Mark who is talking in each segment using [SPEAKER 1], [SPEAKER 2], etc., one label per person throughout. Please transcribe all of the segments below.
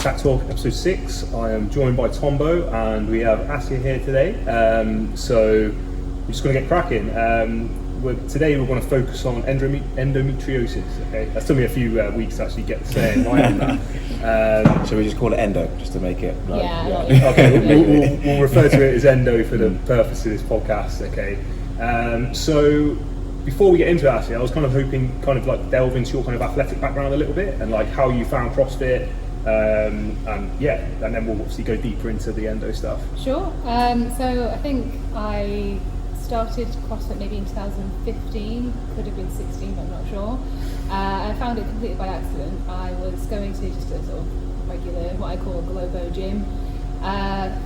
[SPEAKER 1] TAC Talk episode 6. I am joined by Tombo and we have Aasia here today. So we're just going to get cracking. Today we're going to focus on endometriosis. Okay, that's took me a few weeks to actually get the saying right on that.
[SPEAKER 2] Shall we just call it endo, just to make it?
[SPEAKER 1] Okay, we'll refer to it as endo for the purpose of this podcast. Okay, so before we get into Aasia, I was kind of hoping like delve into your kind of athletic background a little bit and like how you found CrossFit, and then we'll obviously go deeper into the endo stuff.
[SPEAKER 3] Sure. So I think I started CrossFit maybe in 2015, could have been 16, but I'm not sure. I found it completely by accident. I was going to just a sort of regular, what I call a Globo gym.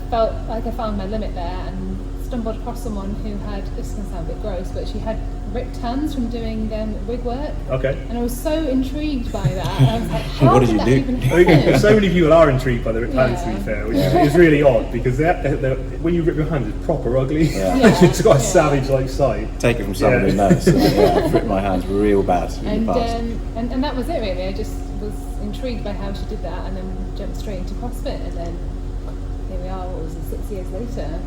[SPEAKER 3] Felt like I found my limit there and stumbled across someone who had, this is going to sound a bit gross, but she had ripped hands from doing rig work. Okay. And I was so intrigued by that. I was like, how did that even happen?
[SPEAKER 1] So many people are intrigued by the ripped hands, to be fair, which is really odd because when you rip your hands, it's proper ugly. It's got a savage like sight.
[SPEAKER 2] Take it from someone who knows. I've ripped my hands real bad in the past.
[SPEAKER 3] And that was it really. I just was intrigued by how she did that and then jumped straight into CrossFit, and then here we are, 6 years later.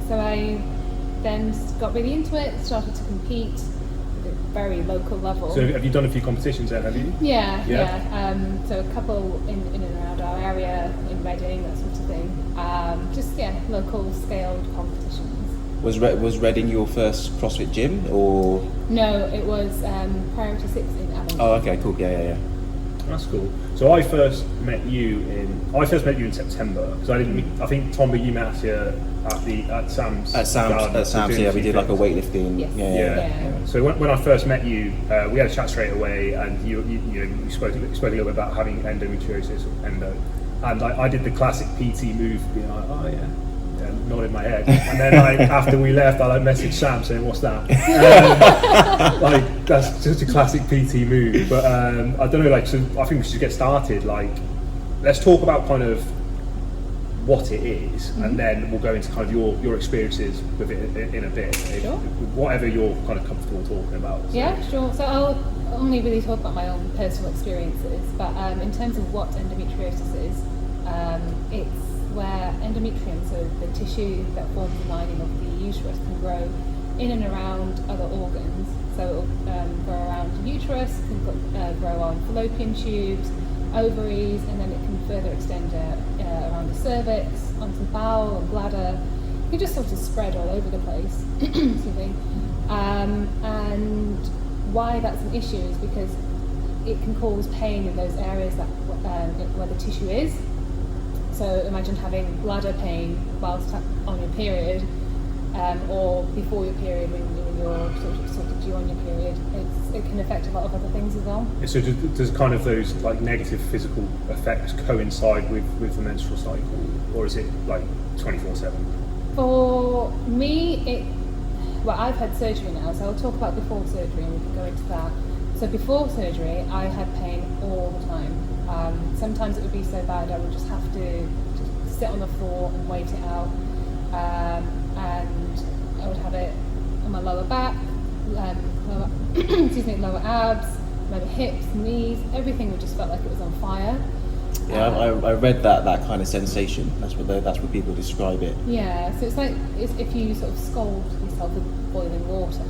[SPEAKER 3] So I then got really into it, started to compete at a very local level.
[SPEAKER 1] So have you done a few competitions then, have you?
[SPEAKER 3] Yeah. So a couple in and around our area, in Reading, that sort of thing. Local scaled competitions.
[SPEAKER 2] Was Reading your first CrossFit gym, or?
[SPEAKER 3] No, it was Priority 6 in Avonlea.
[SPEAKER 2] Oh, okay, cool. Yeah.
[SPEAKER 1] That's cool. So I first met you in September because I think Tombo, you met Aasia at Sam's.
[SPEAKER 2] At Sam's, yeah. We did like a weightlifting.
[SPEAKER 3] Yes.
[SPEAKER 1] Yeah. So when I first met you, we had a chat straight away, and you spoke a little bit about having endometriosis or endo, and I did the classic PT move, being like, oh yeah. Nodded my head, and then after we left, I messaged Sam saying, "What's that?" That's just a classic PT move. But I don't know. So I think we should get started. Let's talk about kind of what it is, and then we'll go into kind of your experiences with it in a bit.
[SPEAKER 3] Sure.
[SPEAKER 1] Whatever you're kind of comfortable talking about. So.
[SPEAKER 3] Yeah, sure. So I'll only really talk about my own personal experiences, but in terms of what endometriosis is, it's where endometrium, so the tissue that forms the lining of the uterus, can grow in and around other organs. So it'll grow around the uterus, can grow on fallopian tubes, ovaries, and then it can further extend around the cervix, onto the bowel and bladder. It can just sort of spread all over the place. Excuse me. And why that's an issue is because it can cause pain in those areas that where the tissue is. So imagine having bladder pain whilst on your period, or before your period when you're sort of due on your period. It can affect a lot of other things as well. So
[SPEAKER 1] does kind of those like negative physical effects coincide with the menstrual cycle, or is it like 24/7? For
[SPEAKER 3] me, I've had surgery now, so I'll talk about before surgery and we can go into that. So before surgery, I had pain all the time. Sometimes it would be so bad I would just have to just sit on the floor and wait it out, and I would have it on my lower back, lower abs, lower hips, knees, everything would just felt like it was on fire.
[SPEAKER 2] Yeah, I read that kind of sensation. That's what people describe it.
[SPEAKER 3] Yeah, so it's if you sort of scald yourself with boiling water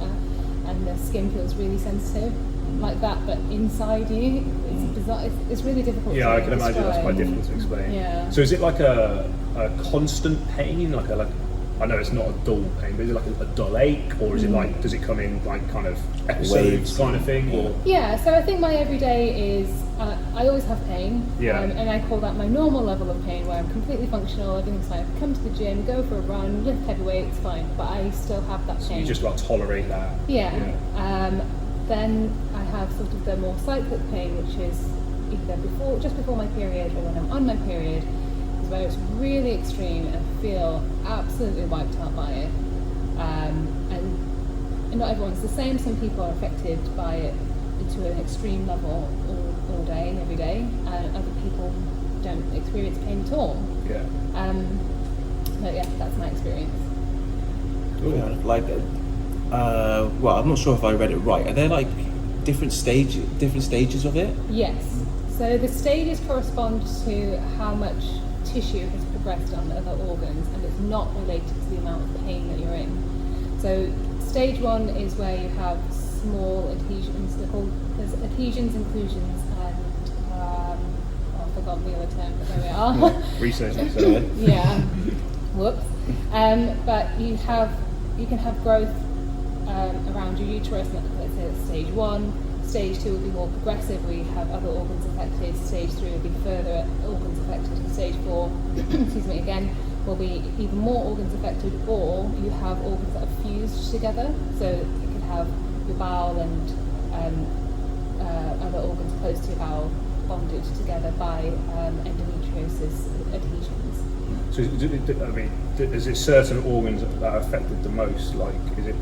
[SPEAKER 3] and the skin feels really sensitive like that, but inside you, it's bizarre. It's really difficult to
[SPEAKER 1] I can imagine that's quite difficult to explain.
[SPEAKER 3] Yeah.
[SPEAKER 1] So is it like a constant pain, like I know it's not a dull pain, but is it like a dull ache, or is it like, does it come in like kind of episodes waves, kind of thing? Or?
[SPEAKER 3] Yeah, so I think my everyday is, I always have pain, and I call that my normal level of pain, where I'm completely functional, everything's fine. I come to the gym, go for a run, lift heavy weights, fine, but I still have that pain.
[SPEAKER 1] So you just like tolerate that?
[SPEAKER 3] Yeah. Then I have sort of the more cyclic pain, which is either just before my period or when I'm on my period, is where it's really extreme and I feel absolutely wiped out by it. And not everyone's the same. Some people are affected by it to an extreme level all day and every day, and other people don't experience pain at all.
[SPEAKER 1] Yeah.
[SPEAKER 3] But yeah, that's my experience.
[SPEAKER 2] Cool. I'm not sure if I read it right. Are there like different stages of it?
[SPEAKER 3] Yes. So the stages correspond to how much tissue has progressed on the other organs, and it's not related to the amount of pain that you're in. So stage 1 is where you have small adhesions. There's adhesions, inclusions, and I've forgotten the other term, but there we are.
[SPEAKER 1] Research.
[SPEAKER 3] Yeah. Whoops. But you can have growth around your uterus. Let's say it's stage 1. Stage 2 will be more progressive, where you have other organs affected. Stage 3 will be further organs affected. And stage 4, excuse me, again, will be even more organs affected, or you have organs that are fused together. So you could have your bowel and other organs close to your bowel bonded together by endometriosis adhesions.
[SPEAKER 1] So, is it certain organs that are affected the most? Like, is it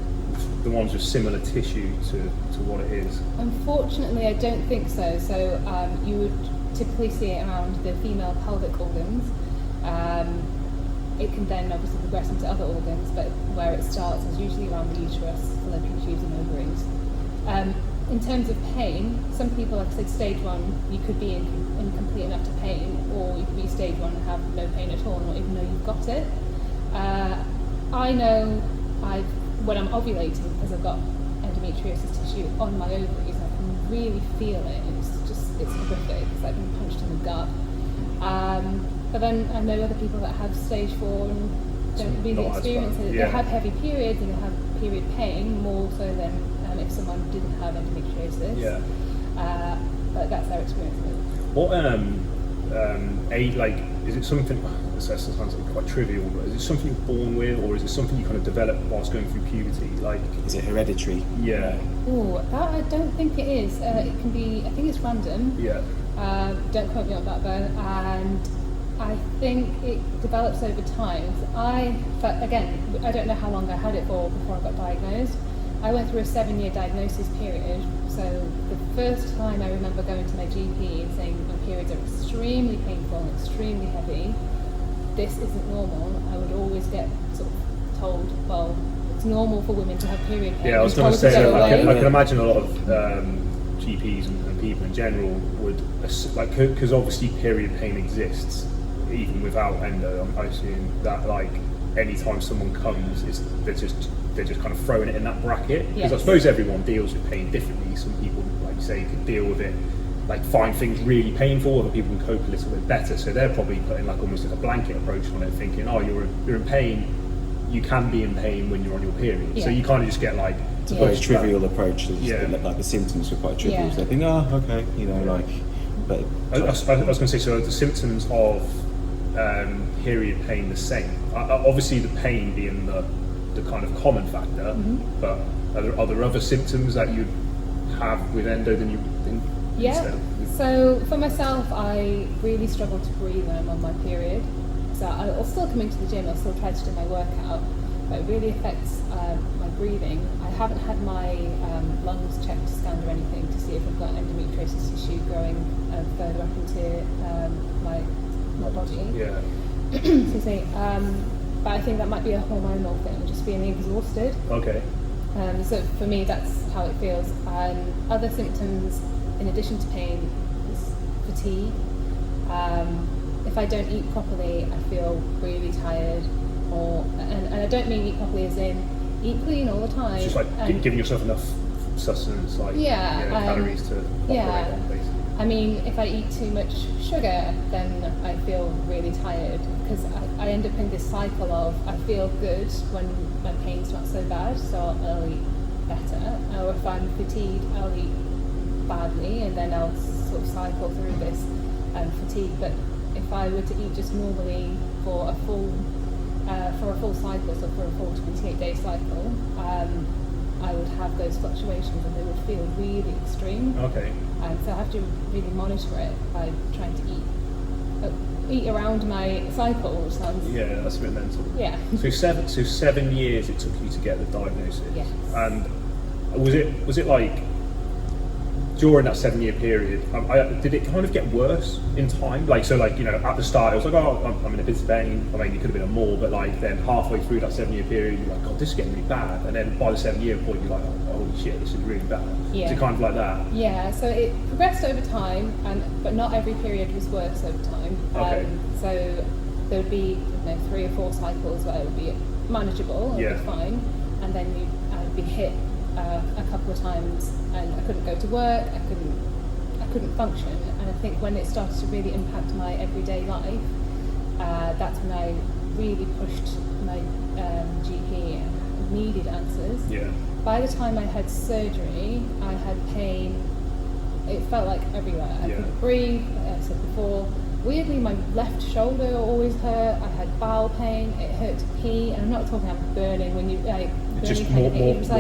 [SPEAKER 1] the ones with similar tissue to what it is?
[SPEAKER 3] Unfortunately, I don't think so. So you would typically see it around the female pelvic organs. It can then obviously progress into other organs, but where it starts is usually around the uterus, fallopian tubes and ovaries. In terms of pain, some people, like I said, stage 1, you could be in complete enough to pain, or you could be stage 1 and have no pain at all, not even know you've got it. I know when I'm ovulating, because I've got endometriosis tissue on my ovaries, I can really feel it. It's horrific. It's like being punched in the gut. But then I know other people that have stage 4 and don't really experience it.
[SPEAKER 1] Yeah.
[SPEAKER 3] They have heavy periods and they have period pain, more so than if someone didn't have endometriosis.
[SPEAKER 1] Yeah.
[SPEAKER 3] But that's their experience with it.
[SPEAKER 1] What is it something? This sounds like quite trivial, but is it something you're born with, or is it something you kind of develop whilst going through puberty? Like,
[SPEAKER 2] is it hereditary?
[SPEAKER 1] Yeah.
[SPEAKER 3] Oh, that I don't think it is. It can be. I think it's random.
[SPEAKER 1] Yeah.
[SPEAKER 3] Don't quote me on that though. And I think it develops over time. But again, I don't know how long I had it for before I got diagnosed. I went through a 7-year diagnosis period. So the first time I remember going to my GP and saying my periods are extremely painful and extremely heavy, this isn't normal, I would always get sort of told, well, it's normal for women to have period pain.
[SPEAKER 1] Yeah, I was going to say that. I can imagine a lot of GPs and people in general would, because obviously period pain exists even without endo. I assume that like anytime someone comes, they're just kind of throwing it in that bracket, because I suppose everyone deals with pain differently. Some people, like you say, could deal with it, like find things really painful. Other people can cope a little bit better, so they're probably putting like almost like a blanket approach on it, thinking, oh, you're in pain. You can be in pain when you're on your period, so you kind of just get like
[SPEAKER 2] it's a very trivial approach. Like the symptoms are quite trivial. So they think, oh, okay, like. But
[SPEAKER 1] I was going to say, so are the symptoms of period pain the same? Obviously, the pain being the kind of common factor, but are there other symptoms that you have with endo than you think?
[SPEAKER 3] Yeah. So for myself, I really struggle to breathe when I'm on my period. So I'll still come into the gym, I'll still try to do my workout, but it really affects my breathing. I haven't had my lungs checked, scanned or anything to see if I've got endometriosis tissue growing further up into my body.
[SPEAKER 1] Yeah.
[SPEAKER 3] Excuse me. But I think that might be a hormonal thing, just feeling exhausted.
[SPEAKER 1] Okay.
[SPEAKER 3] So for me, that's how it feels. Other symptoms, in addition to pain, is fatigue. If I don't eat properly, I feel really tired. And I don't mean eat properly as in eat clean all the time.
[SPEAKER 1] It's just like giving yourself enough sustenance, like calories to operate on, basically.
[SPEAKER 3] I mean, if I eat too much sugar, then I feel really tired, because I end up in this cycle of I feel good when my pain's not so bad, so I'll eat better. Or if I'm fatigued, I'll eat badly, and then I'll sort of cycle through this fatigue. But if I were to eat just normally for a full cycle, so for a full 28-day cycle, I would have those fluctuations and they would feel really extreme.
[SPEAKER 1] Okay.
[SPEAKER 3] So I have to really monitor it by trying to eat around my cycle, which sounds...
[SPEAKER 1] Yeah, that's a bit mental.
[SPEAKER 3] Yeah.
[SPEAKER 1] So 7 years it took you to get the diagnosis.
[SPEAKER 3] Yes.
[SPEAKER 1] And was it like during that 7-year period, did it kind of get worse in time? Like, so like, you know, at the start it was like, oh, I'm in a bit of pain. I mean, it could have been more, but like then halfway through that 7-year period, you're like, God, this is getting really bad. And then by the 7-year point, you're like, oh, holy shit, this is really bad.
[SPEAKER 3] Yeah.
[SPEAKER 1] So kind of like that.
[SPEAKER 3] Yeah, so it progressed over time, but not every period was worse over time.
[SPEAKER 1] Okay.
[SPEAKER 3] So there would be 3 or 4 cycles where it would be manageable, it would be fine, and then you'd be hit a couple of times, and I couldn't go to work, I couldn't function, and I think when it started to really impact my everyday life, that's when I really pushed my GP and needed answers.
[SPEAKER 1] Yeah.
[SPEAKER 3] By the time I had surgery, I had pain. It felt like everywhere. I couldn't breathe, like I said before. Weirdly, my left shoulder always hurt. I had bowel pain. It hurt to pee, and I'm not talking about burning when you like.
[SPEAKER 1] Just more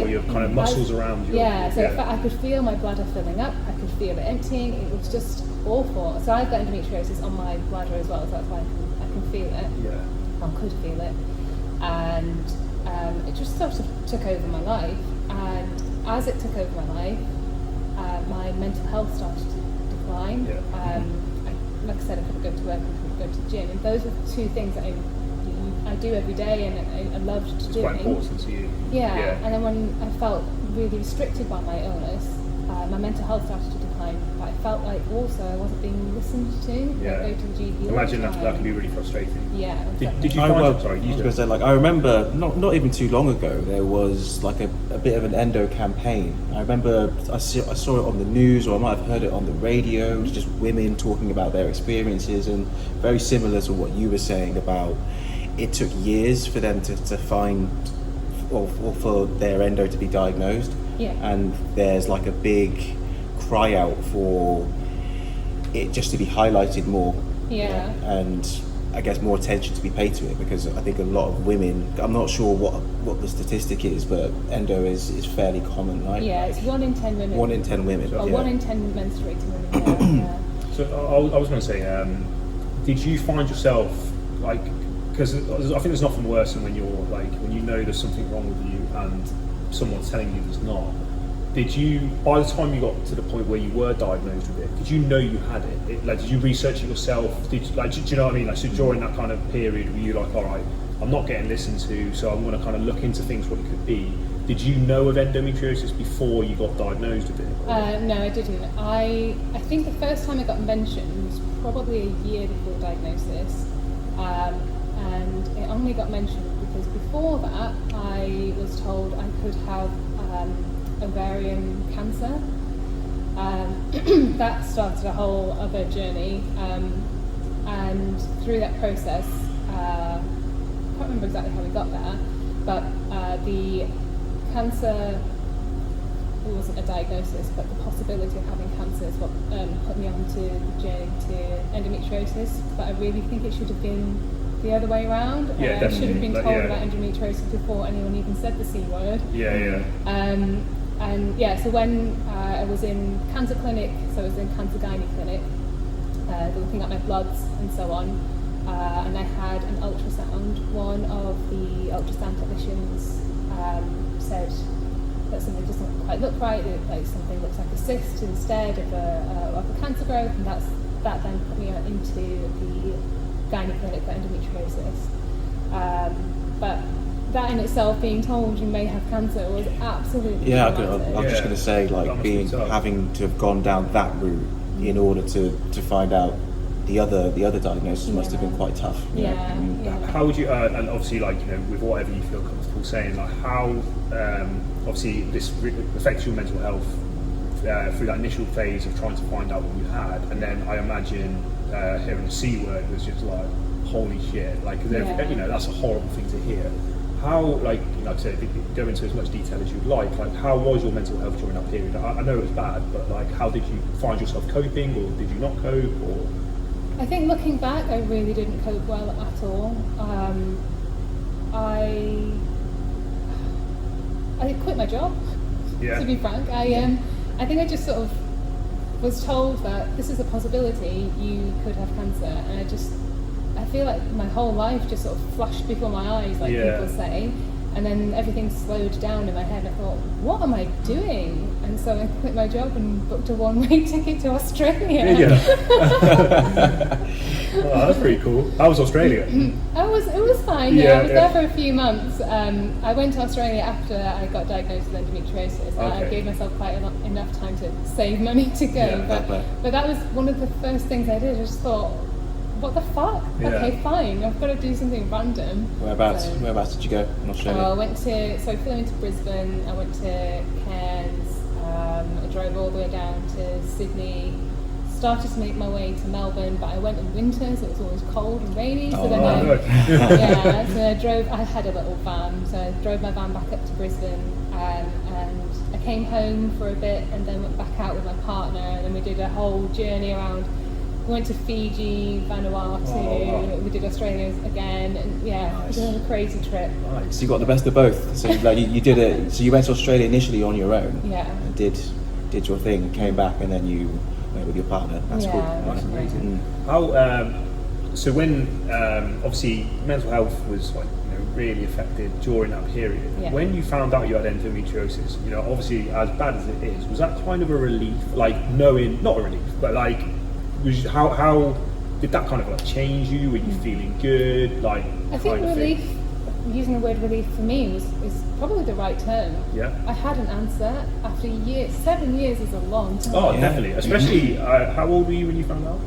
[SPEAKER 1] your kind of muscles around you.
[SPEAKER 3] Yeah, so I could feel my bladder filling up. I could feel it emptying. It was just awful. So I've got endometriosis on my bladder as well, so that's why I can feel it.
[SPEAKER 1] Yeah.
[SPEAKER 3] I could feel it, and it just sort of took over my life. And as it took over my life, my mental health started to decline.
[SPEAKER 1] Yeah.
[SPEAKER 3] Like I said, I couldn't go to work, I couldn't go to the gym, and those were 2 things that I do every day, and I loved doing.
[SPEAKER 1] It's quite important to you.
[SPEAKER 3] Yeah, and then when I felt really restricted by my illness, my mental health started to decline, but I felt like also I wasn't being listened to.
[SPEAKER 1] Yeah.
[SPEAKER 3] I go to the GP.
[SPEAKER 1] Imagine that can be really frustrating.
[SPEAKER 3] Yeah.
[SPEAKER 1] Did you find? Sorry,
[SPEAKER 2] I was going to say, like, I remember not even too long ago there was like a bit of an endo campaign. I remember I saw it on the news, or I might have heard it on the radio. It was just women talking about their experiences, and very similar to what you were saying about. It took years for them to find, or for their endo to be diagnosed.
[SPEAKER 3] Yeah.
[SPEAKER 2] And there's like a big cry out for it just to be highlighted more.
[SPEAKER 3] Yeah.
[SPEAKER 2] And I guess more attention to be paid to it, because I think a lot of women, I'm not sure what the statistic is, but endo is fairly common, right?
[SPEAKER 3] Yeah, it's 1 in 10 women.
[SPEAKER 2] 1 in 10 women.
[SPEAKER 3] Or 1 in 10 menstruating women. Yeah.
[SPEAKER 1] So I was going to say, did you find yourself like? Because I think there's nothing worse than when you're like, when you know there's something wrong with you and someone's telling you there's not. Did you, by the time you got to the point where you were diagnosed with it, did you know you had it? Like, did you research it yourself? Did you, like, do you know what I mean? Like, so during that kind of period, were you like, all right, I'm not getting listened to, so I'm going to kind of look into things what it could be. Did you know of endometriosis before you got diagnosed with it?
[SPEAKER 3] No, I didn't. I think the first time it got mentioned was probably a year before diagnosis. And it only got mentioned because before that I was told I could have ovarian cancer. That started a whole other journey, and through that process, I can't remember exactly how we got there, but the cancer, it wasn't a diagnosis, but the possibility of having cancer is what put me onto the journey to endometriosis. But I really think it should have been the other way around.
[SPEAKER 1] Yeah,
[SPEAKER 3] I should have been told
[SPEAKER 1] yeah.
[SPEAKER 3] about endometriosis before anyone even said the C word.
[SPEAKER 1] Yeah.
[SPEAKER 3] And yeah, so when I was in cancer clinic, so I was in cancer gynae clinic, they were looking at my bloods and so on, and I had an ultrasound. One of the ultrasound technicians said that something doesn't quite look right, like something looks like a cyst instead of a cancer growth, and that then put me into the gynae clinic for endometriosis. But that in itself, being told you may have cancer, was absolutely
[SPEAKER 2] I'm just going to say, like, having to have gone down that route in order to find out the other diagnosis must have been quite tough.
[SPEAKER 1] How would you, and obviously, like, you know, with whatever you feel comfortable saying, like, how obviously this affects your mental health through that initial phase of trying to find out what you had, and then I imagine hearing the C word was just like, holy shit, like, cause you know, that's a horrible thing to hear. How, like I said, if you could go into as much detail as you'd like how was your mental health during that period? I know it was bad, but like, how did you find yourself coping, or did you not cope, or?
[SPEAKER 3] I think looking back, I really didn't cope well at all. I quit my job, to be frank. I think I just sort of was told that this is a possibility, you could have cancer, and I feel like my whole life just sort of flashed before my eyes, like people say, And then everything slowed down in my head. I thought, what am I doing? And so I quit my job and booked a one-way ticket to Australia.
[SPEAKER 1] Oh, that's pretty cool. How was Australia?
[SPEAKER 3] It was fine. I was there for a few months. I went to Australia after I got diagnosed with endometriosis. I gave myself quite enough time to save money to go. But that was one of the first things I did. I just thought, what the fuck?
[SPEAKER 1] Yeah.
[SPEAKER 3] Okay, fine. I've got to do something random.
[SPEAKER 2] Whereabouts did you go in Australia?
[SPEAKER 3] I flew into Brisbane. I went to Cairns. I drove all the way down to Sydney. Started to make my way to Melbourne, but I went in winter, so it was always cold and rainy. So then I had a little van, so I drove my van back up to Brisbane, and I came home for a bit, and then went back out with my partner, and then we did a whole journey around. We went to Fiji, Vanuatu, we did Australia again, and it was a crazy trip.
[SPEAKER 2] Nice. So you got the best of both. So like you did it. So you went to Australia initially on your own.
[SPEAKER 3] Yeah.
[SPEAKER 2] And did your thing, came back, and then you went with your partner. That's cool.
[SPEAKER 1] That's amazing. How? So when obviously mental health was really affected during that period. Yeah. When you found out you had endometriosis, obviously as bad as it is, was that kind of a relief? Like knowing, not a relief, but like. How did that kind of change you? Were you feeling good? I think
[SPEAKER 3] relief, using the word relief for me is probably the right term.
[SPEAKER 1] Yeah.
[SPEAKER 3] I had an answer after years. 7 years is a long time.
[SPEAKER 1] Oh, definitely. Especially, how old were you when you found out?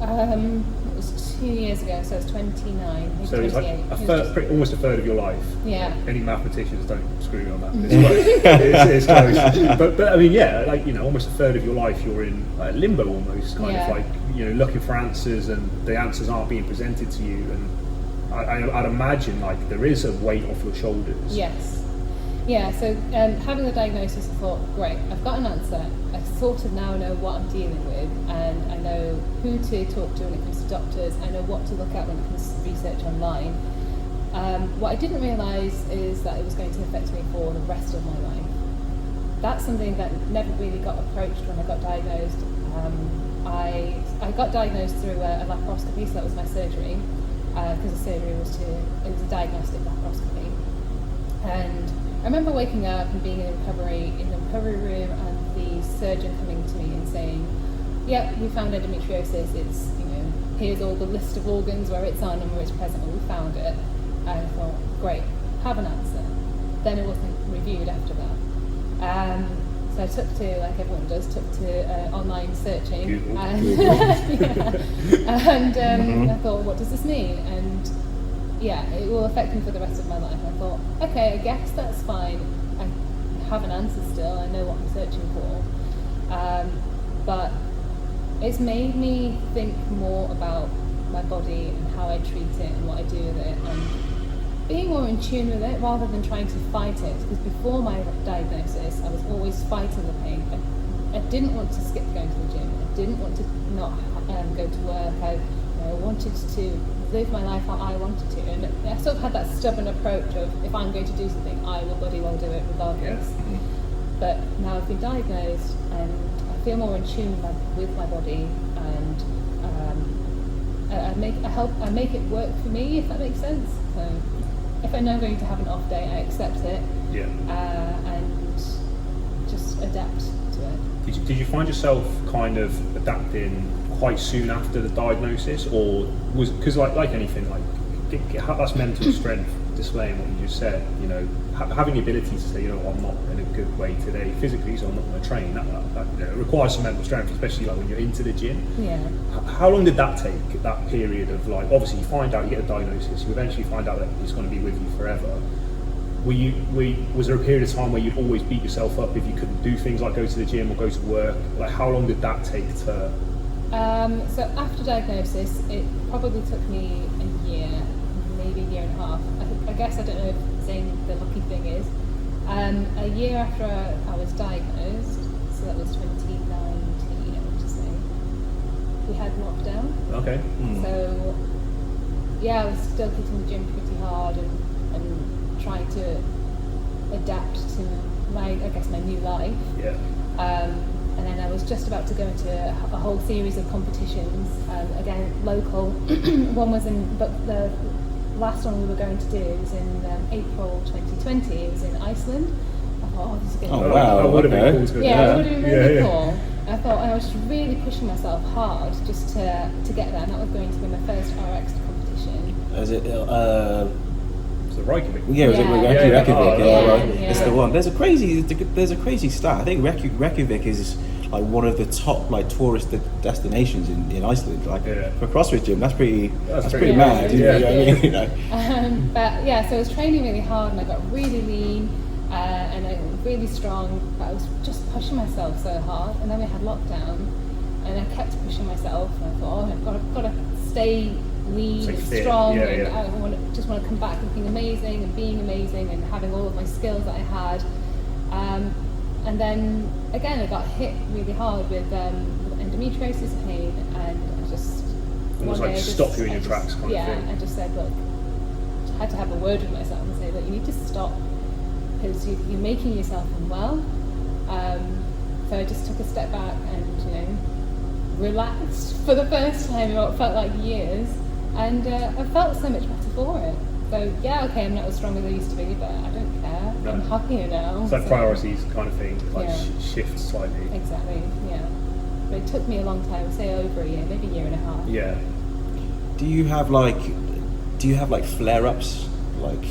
[SPEAKER 3] It was 2 years ago, so I was 29.
[SPEAKER 1] So it's like almost a third of your life.
[SPEAKER 3] Yeah.
[SPEAKER 1] Any mathematicians don't screw me on that. It's close. But I mean, almost a third of your life you're in limbo almost, kind of looking for answers, and the answers aren't being presented to you. And I'd imagine there is a weight off your shoulders.
[SPEAKER 3] Yes. Yeah, so having the diagnosis, I thought, great, I've got an answer. I sort of now know what I'm dealing with, and I know who to talk to when it comes to doctors. I know what to look at when it comes to research online. What I didn't realise is that it was going to affect me for the rest of my life. That's something that never really got approached when I got diagnosed. I got diagnosed through a laparoscopy, so that was my surgery, because the surgery was a diagnostic laparoscopy. And I remember waking up and being in the recovery room, and the surgeon coming to me and saying, "Yep, we found endometriosis. It's here's all the list of organs where it's on and where it's present. We found it." And I thought, great, have an answer. Then it wasn't reviewed after that. So I took to, like everyone does, online searching, and I thought, what does this mean? And it will affect me for the rest of my life. And I thought, okay, I guess that's fine. I have an answer still. I know what I'm searching for. But it's made me think more about my body and how I treat it and what I do with it, and being more in tune with it rather than trying to fight it. Because before my diagnosis, I was always fighting the pain. I didn't want to skip going to the gym. I didn't want to not go to work. I wanted to live my life how I wanted to, and I sort of had that stubborn approach of, if I'm going to do something, I will bloody well do it regardless. Yeah. But now I've been diagnosed, and I feel more in tune with my body, and I make it work for me, if that makes sense. So if I know I'm going to have an off day, I accept it, and just adapt to it.
[SPEAKER 1] Did you find yourself kind of adapting quite soon after the diagnosis, or was because like anything, that's mental strength, displaying what you just said, having the ability to say, I'm not in a good way today physically, so I'm not going to train, that requires some mental strength, especially when you're into the gym. How long did that take, that period of obviously you find out, you get a diagnosis, you eventually find out that it's going to be with you forever. Was there a period of time where you'd always beat yourself up if you couldn't do things like go to the gym or go to work? How long did that take to...
[SPEAKER 3] So after diagnosis, it probably took me a year, maybe a year and a half. I guess, I don't know if saying the lucky thing is, a year after I was diagnosed, so that was 2019, I want to say, we had lockdown.
[SPEAKER 1] Okay.
[SPEAKER 3] So I was still hitting the gym pretty hard and trying to adapt to my new life.
[SPEAKER 1] Yeah.
[SPEAKER 3] And then I was just about to go into a whole series of competitions, again local. One was in last one we were going to do was in April 2020. It was in Iceland. I thought, oh, this is going to be
[SPEAKER 2] wow,
[SPEAKER 1] that would have been cool to go.
[SPEAKER 3] it would have been really
[SPEAKER 1] Yeah.
[SPEAKER 3] cool. I thought I was really pushing myself hard just to get there, and that was going to be my first RX competition.
[SPEAKER 2] Is it?
[SPEAKER 1] It's the Reykjavik.
[SPEAKER 2] Yeah, was it
[SPEAKER 3] Yeah.
[SPEAKER 2] Reykjavik?
[SPEAKER 1] Oh,
[SPEAKER 3] yeah.
[SPEAKER 2] It's the one. There's a crazy stat. I think Reykjavik is like one of the top like tourist destinations in Iceland. Like for CrossFit gym, that's pretty
[SPEAKER 1] pretty
[SPEAKER 2] mad.
[SPEAKER 3] good.
[SPEAKER 2] You know what I mean?
[SPEAKER 3] It
[SPEAKER 2] You know?
[SPEAKER 3] But yeah, so I was training really hard, and I got really lean, and I was really strong. But I was just pushing myself so hard, and then we had lockdown, and I kept pushing myself. And I thought, oh, I've got to stay lean and
[SPEAKER 1] fit.
[SPEAKER 3] strong,
[SPEAKER 1] Yeah,
[SPEAKER 3] and
[SPEAKER 1] yeah.
[SPEAKER 3] I just want to come back looking amazing and being amazing and having all of my skills that I had. And then again, I got hit really hard with endometriosis pain, and I just
[SPEAKER 1] Almost
[SPEAKER 3] one
[SPEAKER 1] like
[SPEAKER 3] day I
[SPEAKER 1] stop you in your tracks kind of thing.
[SPEAKER 3] I just said, look, I had to have a word with myself and say, look, you need to stop because you're making yourself unwell. So I just took a step back and relaxed for the first time in what felt like years, and I felt so much better for it. So yeah, okay, I'm not as strong as I used to be, but I don't care.
[SPEAKER 1] No.
[SPEAKER 3] I'm happier now.
[SPEAKER 1] It's like
[SPEAKER 3] so-
[SPEAKER 1] priorities kind of thing, like
[SPEAKER 3] Yeah.
[SPEAKER 1] shift slightly.
[SPEAKER 3] Exactly, yeah. But it took me a long time, say over a year, maybe a year and a half.
[SPEAKER 1] Yeah.
[SPEAKER 2] Do you have like flare-ups, like,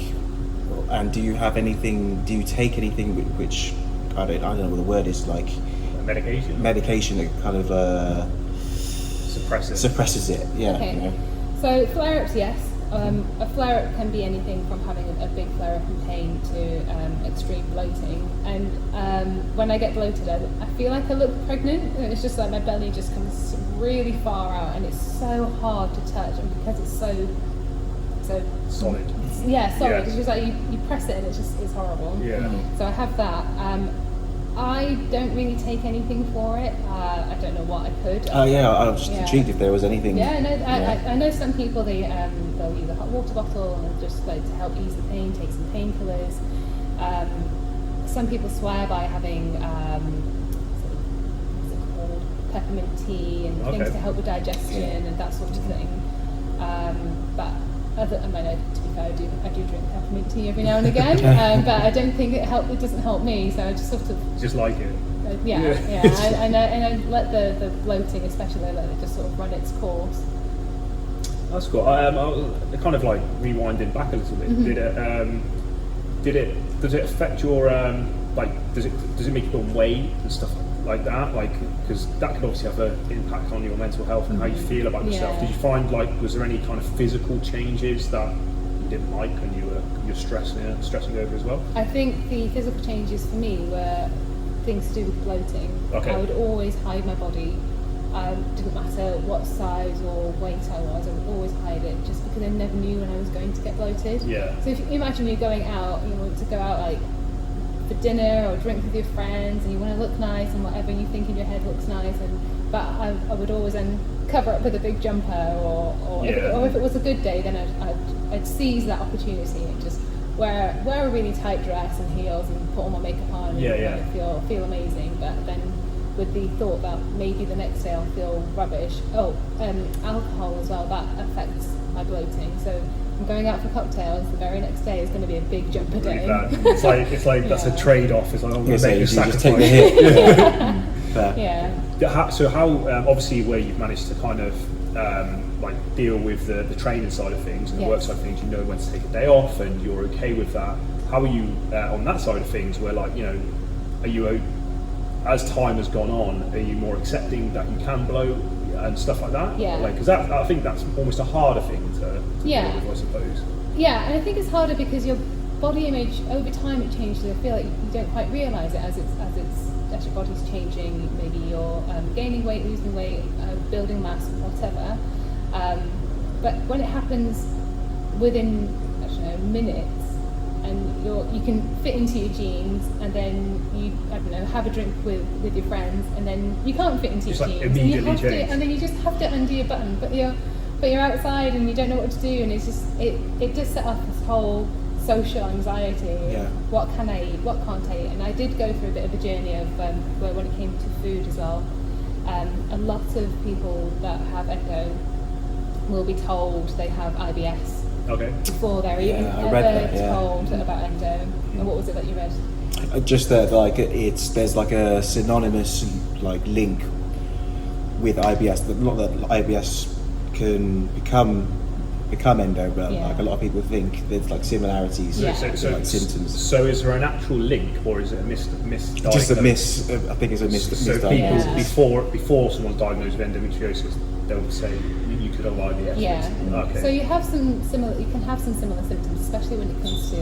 [SPEAKER 2] and do you have anything? Do you take anything which I don't know what the word is, like
[SPEAKER 1] Medication.
[SPEAKER 2] that kind of suppresses it? Yeah.
[SPEAKER 3] Okay.
[SPEAKER 2] You know?
[SPEAKER 3] So flare-ups, yes. A flare-up can be anything from having a big flare-up in pain to extreme bloating. And when I get bloated, I feel like I look pregnant. And it's just like my belly just comes really far out, and it's so hard to touch. And because it's so
[SPEAKER 1] Solid.
[SPEAKER 3] yeah, solid.
[SPEAKER 1] Yeah.
[SPEAKER 3] It's just like you press it, and it's horrible.
[SPEAKER 1] Yeah.
[SPEAKER 3] So I have that. I don't really take anything for it. I don't know what I could.
[SPEAKER 2] Oh yeah, I was just
[SPEAKER 3] Yeah.
[SPEAKER 2] intrigued if there was anything.
[SPEAKER 3] Yeah, I know some people they'll use a hot water bottle and just like to help ease the pain, take some painkillers. Some people swear by having what's it called, peppermint tea and things to help with digestion and that sort of thing. But to be fair, I do drink peppermint tea every now and again, but I don't think it doesn't help me. So I just sort of
[SPEAKER 1] Just like it.
[SPEAKER 3] and I let the bloating, especially, let it just sort of run its course.
[SPEAKER 1] That's cool. Kind of like rewinding back a little bit. Does it affect your does it make you put on weight and stuff like that? Like, because that could obviously have an impact on your mental health and how you feel about yourself.
[SPEAKER 3] Yeah.
[SPEAKER 1] Did you find was there any kind of physical changes that you didn't like when you're stressing over as well?
[SPEAKER 3] I think the physical changes for me were things to do with bloating.
[SPEAKER 1] Okay.
[SPEAKER 3] I would always hide my body. Didn't matter what size or weight I was, I would always hide it just because I never knew when I was going to get bloated.
[SPEAKER 1] Yeah.
[SPEAKER 3] So if you imagine you're going out, you want to go out like for dinner or drink with your friends, and you want to look nice and whatever, and you think in your head looks nice, but I would always then cover up with a big jumper, or if it was a good day, then I'd seize that opportunity and just wear a really tight dress and heels and put all my makeup on and kind of feel amazing. But then with the thought that maybe the next day I'll feel rubbish. Alcohol as well, that affects my bloating. So I'm going out for cocktails, the very next day is going to be a big jumper day.
[SPEAKER 1] Really bad. It's like that's a trade-off. It's like I'm going to make a sacrifice.
[SPEAKER 2] Just take the hit.
[SPEAKER 3] Yeah.
[SPEAKER 1] So how obviously where you've managed to kind of deal with the training side of things and the work side of things, you know when to take a day off and you're okay with that. How are you on that side of things where are you as time has gone on, are you more accepting that you can bloat and stuff like that?
[SPEAKER 3] Yeah.
[SPEAKER 1] Because I think that's almost a harder thing to deal with, I suppose.
[SPEAKER 3] Yeah, and I think it's harder because your body image over time it changes. I feel like you don't quite realise it as your body's changing. Maybe you're gaining weight, losing weight, building mass, whatever. But when it happens within minutes, and you can fit into your jeans, and then you have a drink with your friends, and then you can't fit into your jeans, and then you just have to undo your button, but you're outside and you don't know what to do, and it's just it just set off this whole social anxiety.
[SPEAKER 2] Yeah.
[SPEAKER 3] What can I eat? What can't I eat? And I did go through a bit of a journey of where when it came to food as well. A lot of people that have endo will be told they have IBS
[SPEAKER 1] Okay.
[SPEAKER 3] before they're even
[SPEAKER 2] I read
[SPEAKER 3] ever
[SPEAKER 2] that, yeah.
[SPEAKER 3] told about endo. And what was it that you read?
[SPEAKER 2] Just that like there's like a synonymous like link with IBS. Not that IBS can become endo, but
[SPEAKER 3] Yeah.
[SPEAKER 2] like a lot of people think there's like similarities
[SPEAKER 3] Yeah.
[SPEAKER 2] to like symptoms.
[SPEAKER 1] So is there an actual link, or is it a misdiagnosis?
[SPEAKER 2] Just I think it's a
[SPEAKER 1] So people
[SPEAKER 3] Yeah.
[SPEAKER 1] before someone's diagnosed with endometriosis, they'll say you could have IBS.
[SPEAKER 3] Yeah.
[SPEAKER 1] Okay.
[SPEAKER 3] So you have some similar. You can have some similar symptoms, especially when it comes to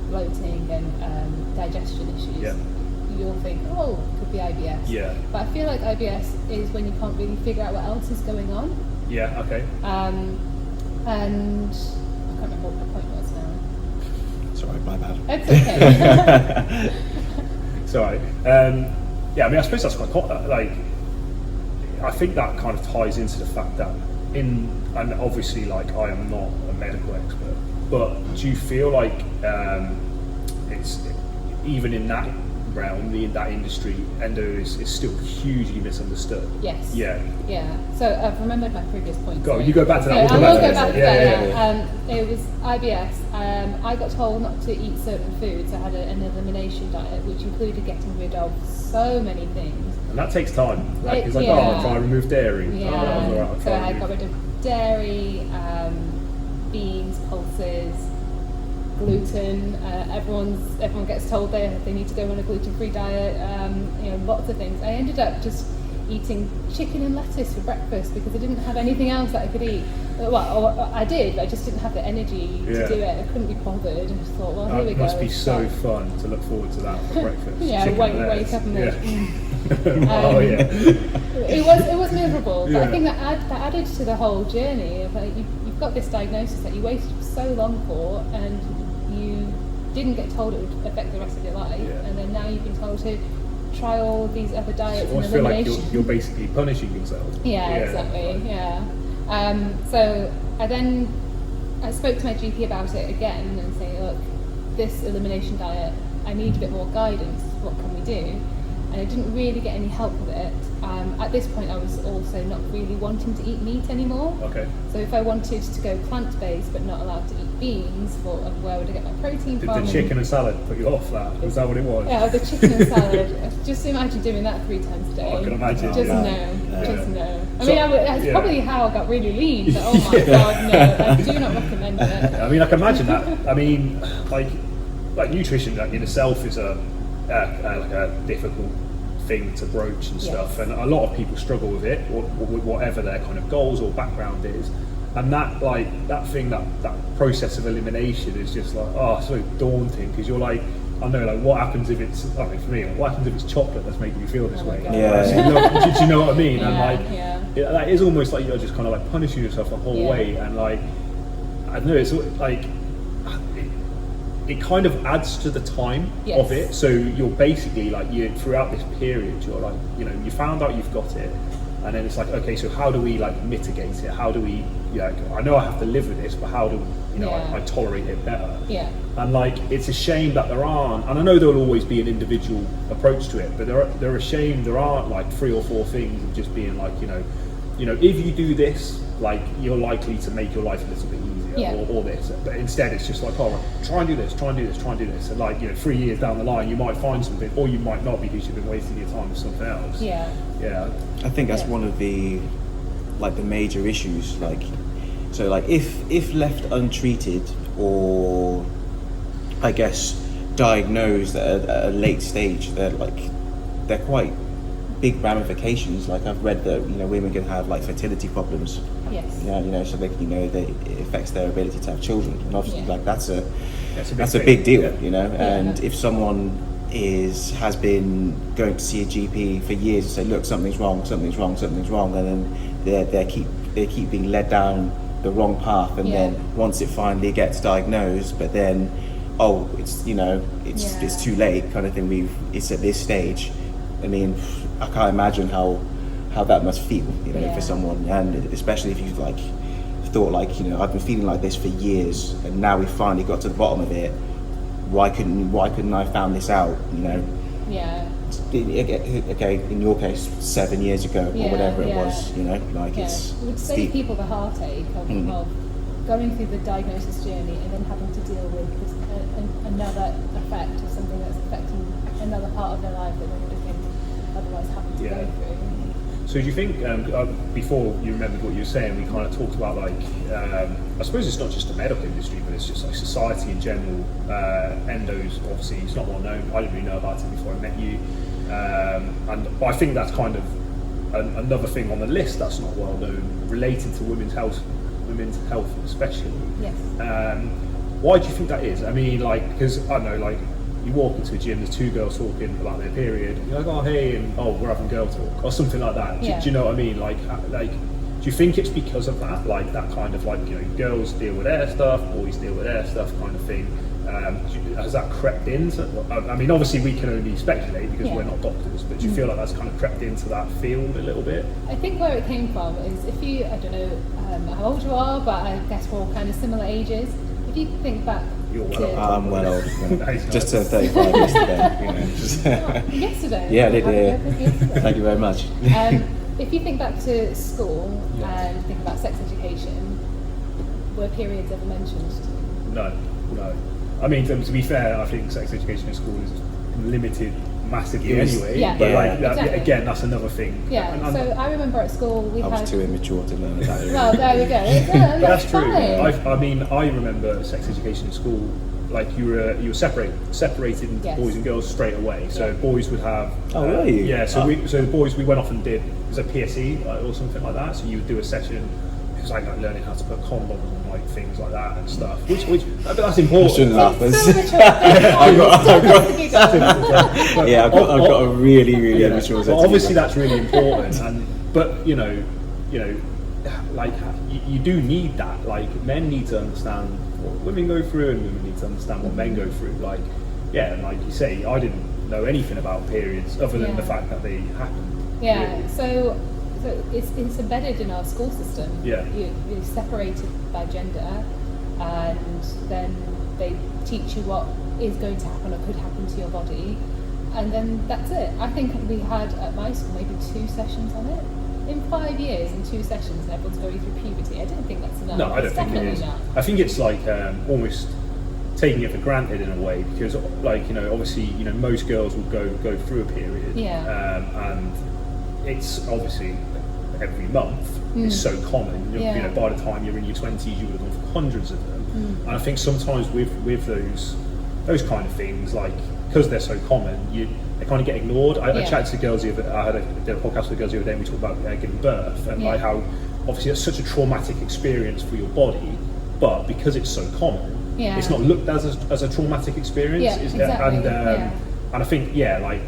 [SPEAKER 3] bloating and digestion issues.
[SPEAKER 1] Yeah.
[SPEAKER 3] You'll think, oh, it could be IBS.
[SPEAKER 1] Yeah.
[SPEAKER 3] But I feel like IBS is when you can't really figure out what else is going on.
[SPEAKER 1] Yeah. Okay.
[SPEAKER 3] And I can't remember what my point was now.
[SPEAKER 2] Sorry, my bad.
[SPEAKER 3] It's okay.
[SPEAKER 1] Sorry. Yeah. I mean, I suppose that's quite like. I think that kind of ties into the fact that and obviously, like, I am not a medical expert, but do you feel like it's even in that realm, in that industry, endo is still hugely misunderstood?
[SPEAKER 3] Yes.
[SPEAKER 1] Yeah.
[SPEAKER 3] Yeah. So I've remembered my previous point.
[SPEAKER 1] Go.
[SPEAKER 3] sorry.
[SPEAKER 1] You go back to that.
[SPEAKER 3] So
[SPEAKER 1] We'll
[SPEAKER 3] I will
[SPEAKER 1] go
[SPEAKER 3] go back to that.
[SPEAKER 1] Yeah.
[SPEAKER 3] It was IBS. I got told not to eat certain foods. I had an elimination diet, which included getting rid of so many things.
[SPEAKER 1] And that takes time. Like, it's like,
[SPEAKER 3] Yeah.
[SPEAKER 1] oh, I'll try and remove dairy.
[SPEAKER 3] Yeah.
[SPEAKER 1] Oh, that was all right. I'll
[SPEAKER 3] So
[SPEAKER 1] try
[SPEAKER 3] I
[SPEAKER 1] and
[SPEAKER 3] got
[SPEAKER 1] remove-
[SPEAKER 3] rid of dairy, beans, pulses, gluten. Everyone gets told they need to go on a gluten-free diet. Lots of things. I ended up just eating chicken and lettuce for breakfast because I didn't have anything else that I could eat. Well, I did, but I just didn't have the energy to do it. I couldn't be bothered. I just thought, well, here we
[SPEAKER 1] It
[SPEAKER 3] go.
[SPEAKER 1] must be so fun to look forward to that for breakfast.
[SPEAKER 3] Yeah,
[SPEAKER 1] Chicken
[SPEAKER 3] wake
[SPEAKER 1] and lettuce.
[SPEAKER 3] up and
[SPEAKER 1] yeah. Oh yeah.
[SPEAKER 3] It was miserable, but
[SPEAKER 1] Yeah.
[SPEAKER 3] I think that added to the whole journey of like you've got this diagnosis that you waited so long for, and you didn't get told it would affect the rest of your life,
[SPEAKER 1] Yeah.
[SPEAKER 3] and then now you've been told to try all these other diets
[SPEAKER 1] I
[SPEAKER 3] and
[SPEAKER 1] almost feel like
[SPEAKER 3] elimination.
[SPEAKER 1] you're basically punishing yourself.
[SPEAKER 3] Yeah, exactly.
[SPEAKER 1] Right.
[SPEAKER 3] Yeah. So I spoke to my GP about it again and saying, look, this elimination diet, I need a bit more guidance. What can we do? And I didn't really get any help with it. At this point, I was also not really wanting to eat meat anymore.
[SPEAKER 1] Okay.
[SPEAKER 3] So if I wanted to go plant-based but not allowed to eat beans, where would I get my protein
[SPEAKER 1] Did
[SPEAKER 3] from?
[SPEAKER 1] the chicken and salad put you off that? Was that what it was?
[SPEAKER 3] Yeah, the chicken and salad. Just imagine doing that 3 times a day.
[SPEAKER 1] I can imagine.
[SPEAKER 3] Just
[SPEAKER 1] Yeah.
[SPEAKER 3] no. Just no. I
[SPEAKER 1] So-
[SPEAKER 3] mean, that's
[SPEAKER 1] yeah.
[SPEAKER 3] probably how I got really lean. But, oh my god, no! I do not recommend it.
[SPEAKER 1] I mean, I can imagine that. I mean, like nutrition in itself is a difficult thing to broach and stuff,
[SPEAKER 3] Yes.
[SPEAKER 1] and a lot of people struggle with it, or with whatever their kind of goals or background is. And that process of elimination is just like, so daunting, because you're like, I know, like, what happens if it's, I mean, for me, like, what happens if it's chocolate that's making you feel this
[SPEAKER 3] Oh my
[SPEAKER 1] way?
[SPEAKER 3] God.
[SPEAKER 2] Yeah.
[SPEAKER 1] Do you know what I mean? And
[SPEAKER 3] Yeah,
[SPEAKER 1] like,
[SPEAKER 3] yeah.
[SPEAKER 1] that is almost like you're just kind of like punishing yourself the whole
[SPEAKER 3] Yeah.
[SPEAKER 1] way, and like, I don't know, it's like, it kind of adds to the time
[SPEAKER 3] Yes.
[SPEAKER 1] of it. So you're basically like, throughout this period, you're like, you found out you've got it, and then it's like, okay, so how do we like mitigate it? How do we, I know I have to live with this, but how do I tolerate it better?
[SPEAKER 3] Yeah.
[SPEAKER 1] And like, it's a shame that there aren't, and I know there'll always be an individual approach to it, but there are a shame there aren't like 3 or 4 things of just being like, if you do this, like, you're likely to make your life a little bit easier,
[SPEAKER 3] Yeah.
[SPEAKER 1] or this. But instead, it's just like, oh, try and do this, try and do this, try and do this. And like, 3 years down the line, you might find something, or you might not, because you've been wasting your time with something else.
[SPEAKER 3] Yeah.
[SPEAKER 1] Yeah.
[SPEAKER 2] I think that's
[SPEAKER 3] Yeah.
[SPEAKER 2] one of the major issues. Like, so like if left untreated, or I guess diagnosed at a late stage, they're quite big ramifications. Like, I've read that women can have like fertility problems.
[SPEAKER 3] Yes.
[SPEAKER 2] Yeah, so they it affects their ability to have children, and obviously
[SPEAKER 3] Yeah.
[SPEAKER 2] like that's a
[SPEAKER 1] thing.
[SPEAKER 2] big deal,
[SPEAKER 1] Yeah.
[SPEAKER 2] And if someone has been going to see a GP for years and say, look, something's wrong, and then they keep being led down the wrong path, and then once it finally gets diagnosed, but then it's too late, kind of thing. It's at this stage. I mean, I can't imagine how that must feel, for someone, and especially if you've like thought like, I've been feeling like this for years, and now we finally got to the bottom of it. Why couldn't I found this out?
[SPEAKER 3] Yeah.
[SPEAKER 2] Okay, in your case, 7 years ago, or whatever it
[SPEAKER 3] Yeah.
[SPEAKER 2] was. Like, it's
[SPEAKER 3] It would save
[SPEAKER 2] steep.
[SPEAKER 3] people the heartache of going through the diagnosis journey and then having to deal with this, another effect of something that's affecting another part of their life that they would have been otherwise having to go through.
[SPEAKER 1] So do you think, before you remembered what you were saying, we kind of talked about like, I suppose it's not just the medical industry, but it's just like society in general. Endos, obviously, it's not well known. I didn't really know about it before I met you. But I think that's kind of another thing on the list that's not well known, related to women's health especially.
[SPEAKER 3] Yes.
[SPEAKER 1] Why do you think that is? I mean, like, because I don't know, like, you walk into a gym, there's two girls talking about their period, you're like, oh hey, and oh, we're having girl talk, or something like that. Do you know what I mean? Like, do you think it's because of that, like that kind of like, you know, girls deal with their stuff, boys deal with their stuff kind of thing? Has that crept into? I mean, obviously we can only speculate because we're not doctors, but do you feel like that's kind of crept into that field a little bit?
[SPEAKER 3] I think where it came from is, if you, I don't know how old you are, but I guess we're all kind of similar ages. If you think back,
[SPEAKER 1] You're well
[SPEAKER 2] I'm well old.
[SPEAKER 1] Nice.
[SPEAKER 2] Just turned 35 yesterday. You know,
[SPEAKER 3] yesterday.
[SPEAKER 2] Yeah, I did.
[SPEAKER 3] Yesterday.
[SPEAKER 2] Thank you very much.
[SPEAKER 3] If you think back to school and think about sex education, were periods ever mentioned?
[SPEAKER 1] No. I mean, to be fair, I think sex education in school is limited massively anyway.
[SPEAKER 3] Yeah.
[SPEAKER 1] But like,
[SPEAKER 3] Exactly.
[SPEAKER 1] again, that's another thing.
[SPEAKER 3] Yeah.
[SPEAKER 1] And
[SPEAKER 3] So I remember at school we
[SPEAKER 2] I
[SPEAKER 3] had.
[SPEAKER 2] was too immature to learn that.
[SPEAKER 3] Well, there we go.
[SPEAKER 1] but that's true.
[SPEAKER 3] Fine.
[SPEAKER 1] I mean, I remember sex education in school. Like you were separated into boys and girls straight away. So boys would have.
[SPEAKER 2] Oh, were you?
[SPEAKER 1] Yeah. So the boys we went off and did, it was a PSE or something like that. So you would do a session. It was like learning how to put condoms and like things like that and stuff. Which but that's important.
[SPEAKER 2] I shouldn't laugh.
[SPEAKER 3] So mature.
[SPEAKER 2] I've got a really immature sense of
[SPEAKER 1] Obviously,
[SPEAKER 2] humour.
[SPEAKER 1] that's really important. But you know, like you do need that. Like men need to understand what women go through, and women need to understand what men go through. Like, and like you say, I didn't know anything about periods other than the fact that they happen.
[SPEAKER 3] Yeah.
[SPEAKER 1] Really.
[SPEAKER 3] So it's embedded in our school system.
[SPEAKER 1] Yeah.
[SPEAKER 3] You're separated by gender, and then they teach you what is going to happen or could happen to your body, and then that's it. I think we had at my school maybe 2 sessions on it. In 5 years, in 2 sessions, and everyone's going through puberty. I don't think that's enough.
[SPEAKER 1] No, I don't think it is.
[SPEAKER 3] Not.
[SPEAKER 1] I think it's like almost taking it for granted in a way, because like, you know, obviously, you know, most girls will go through a period, and it's obviously every month. It's so common. You know, by the time you're in your 20s, you would have gone through hundreds of them. And I think sometimes with those kind of things, like because they're so common, they kind of get ignored. I chatted to girls the other. I did a podcast with girls the other day, and we talked about giving birth and like how obviously it's such a traumatic experience for your body, but because it's so common, it's not looked as a traumatic experience.
[SPEAKER 3] Yeah, exactly.
[SPEAKER 1] And I think like,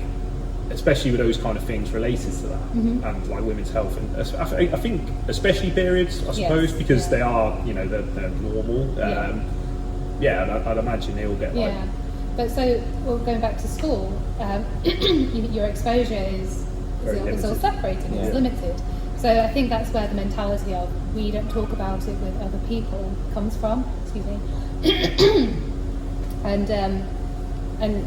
[SPEAKER 1] especially with those kind of things related to that, and like women's health, and I think especially periods, I suppose, because they are, you know, they're normal. And I'd imagine they all get like.
[SPEAKER 3] But so, going back to school, your exposure is all separated, it's limited. So I think that's where the mentality of we don't talk about it with other people comes from. Excuse me. And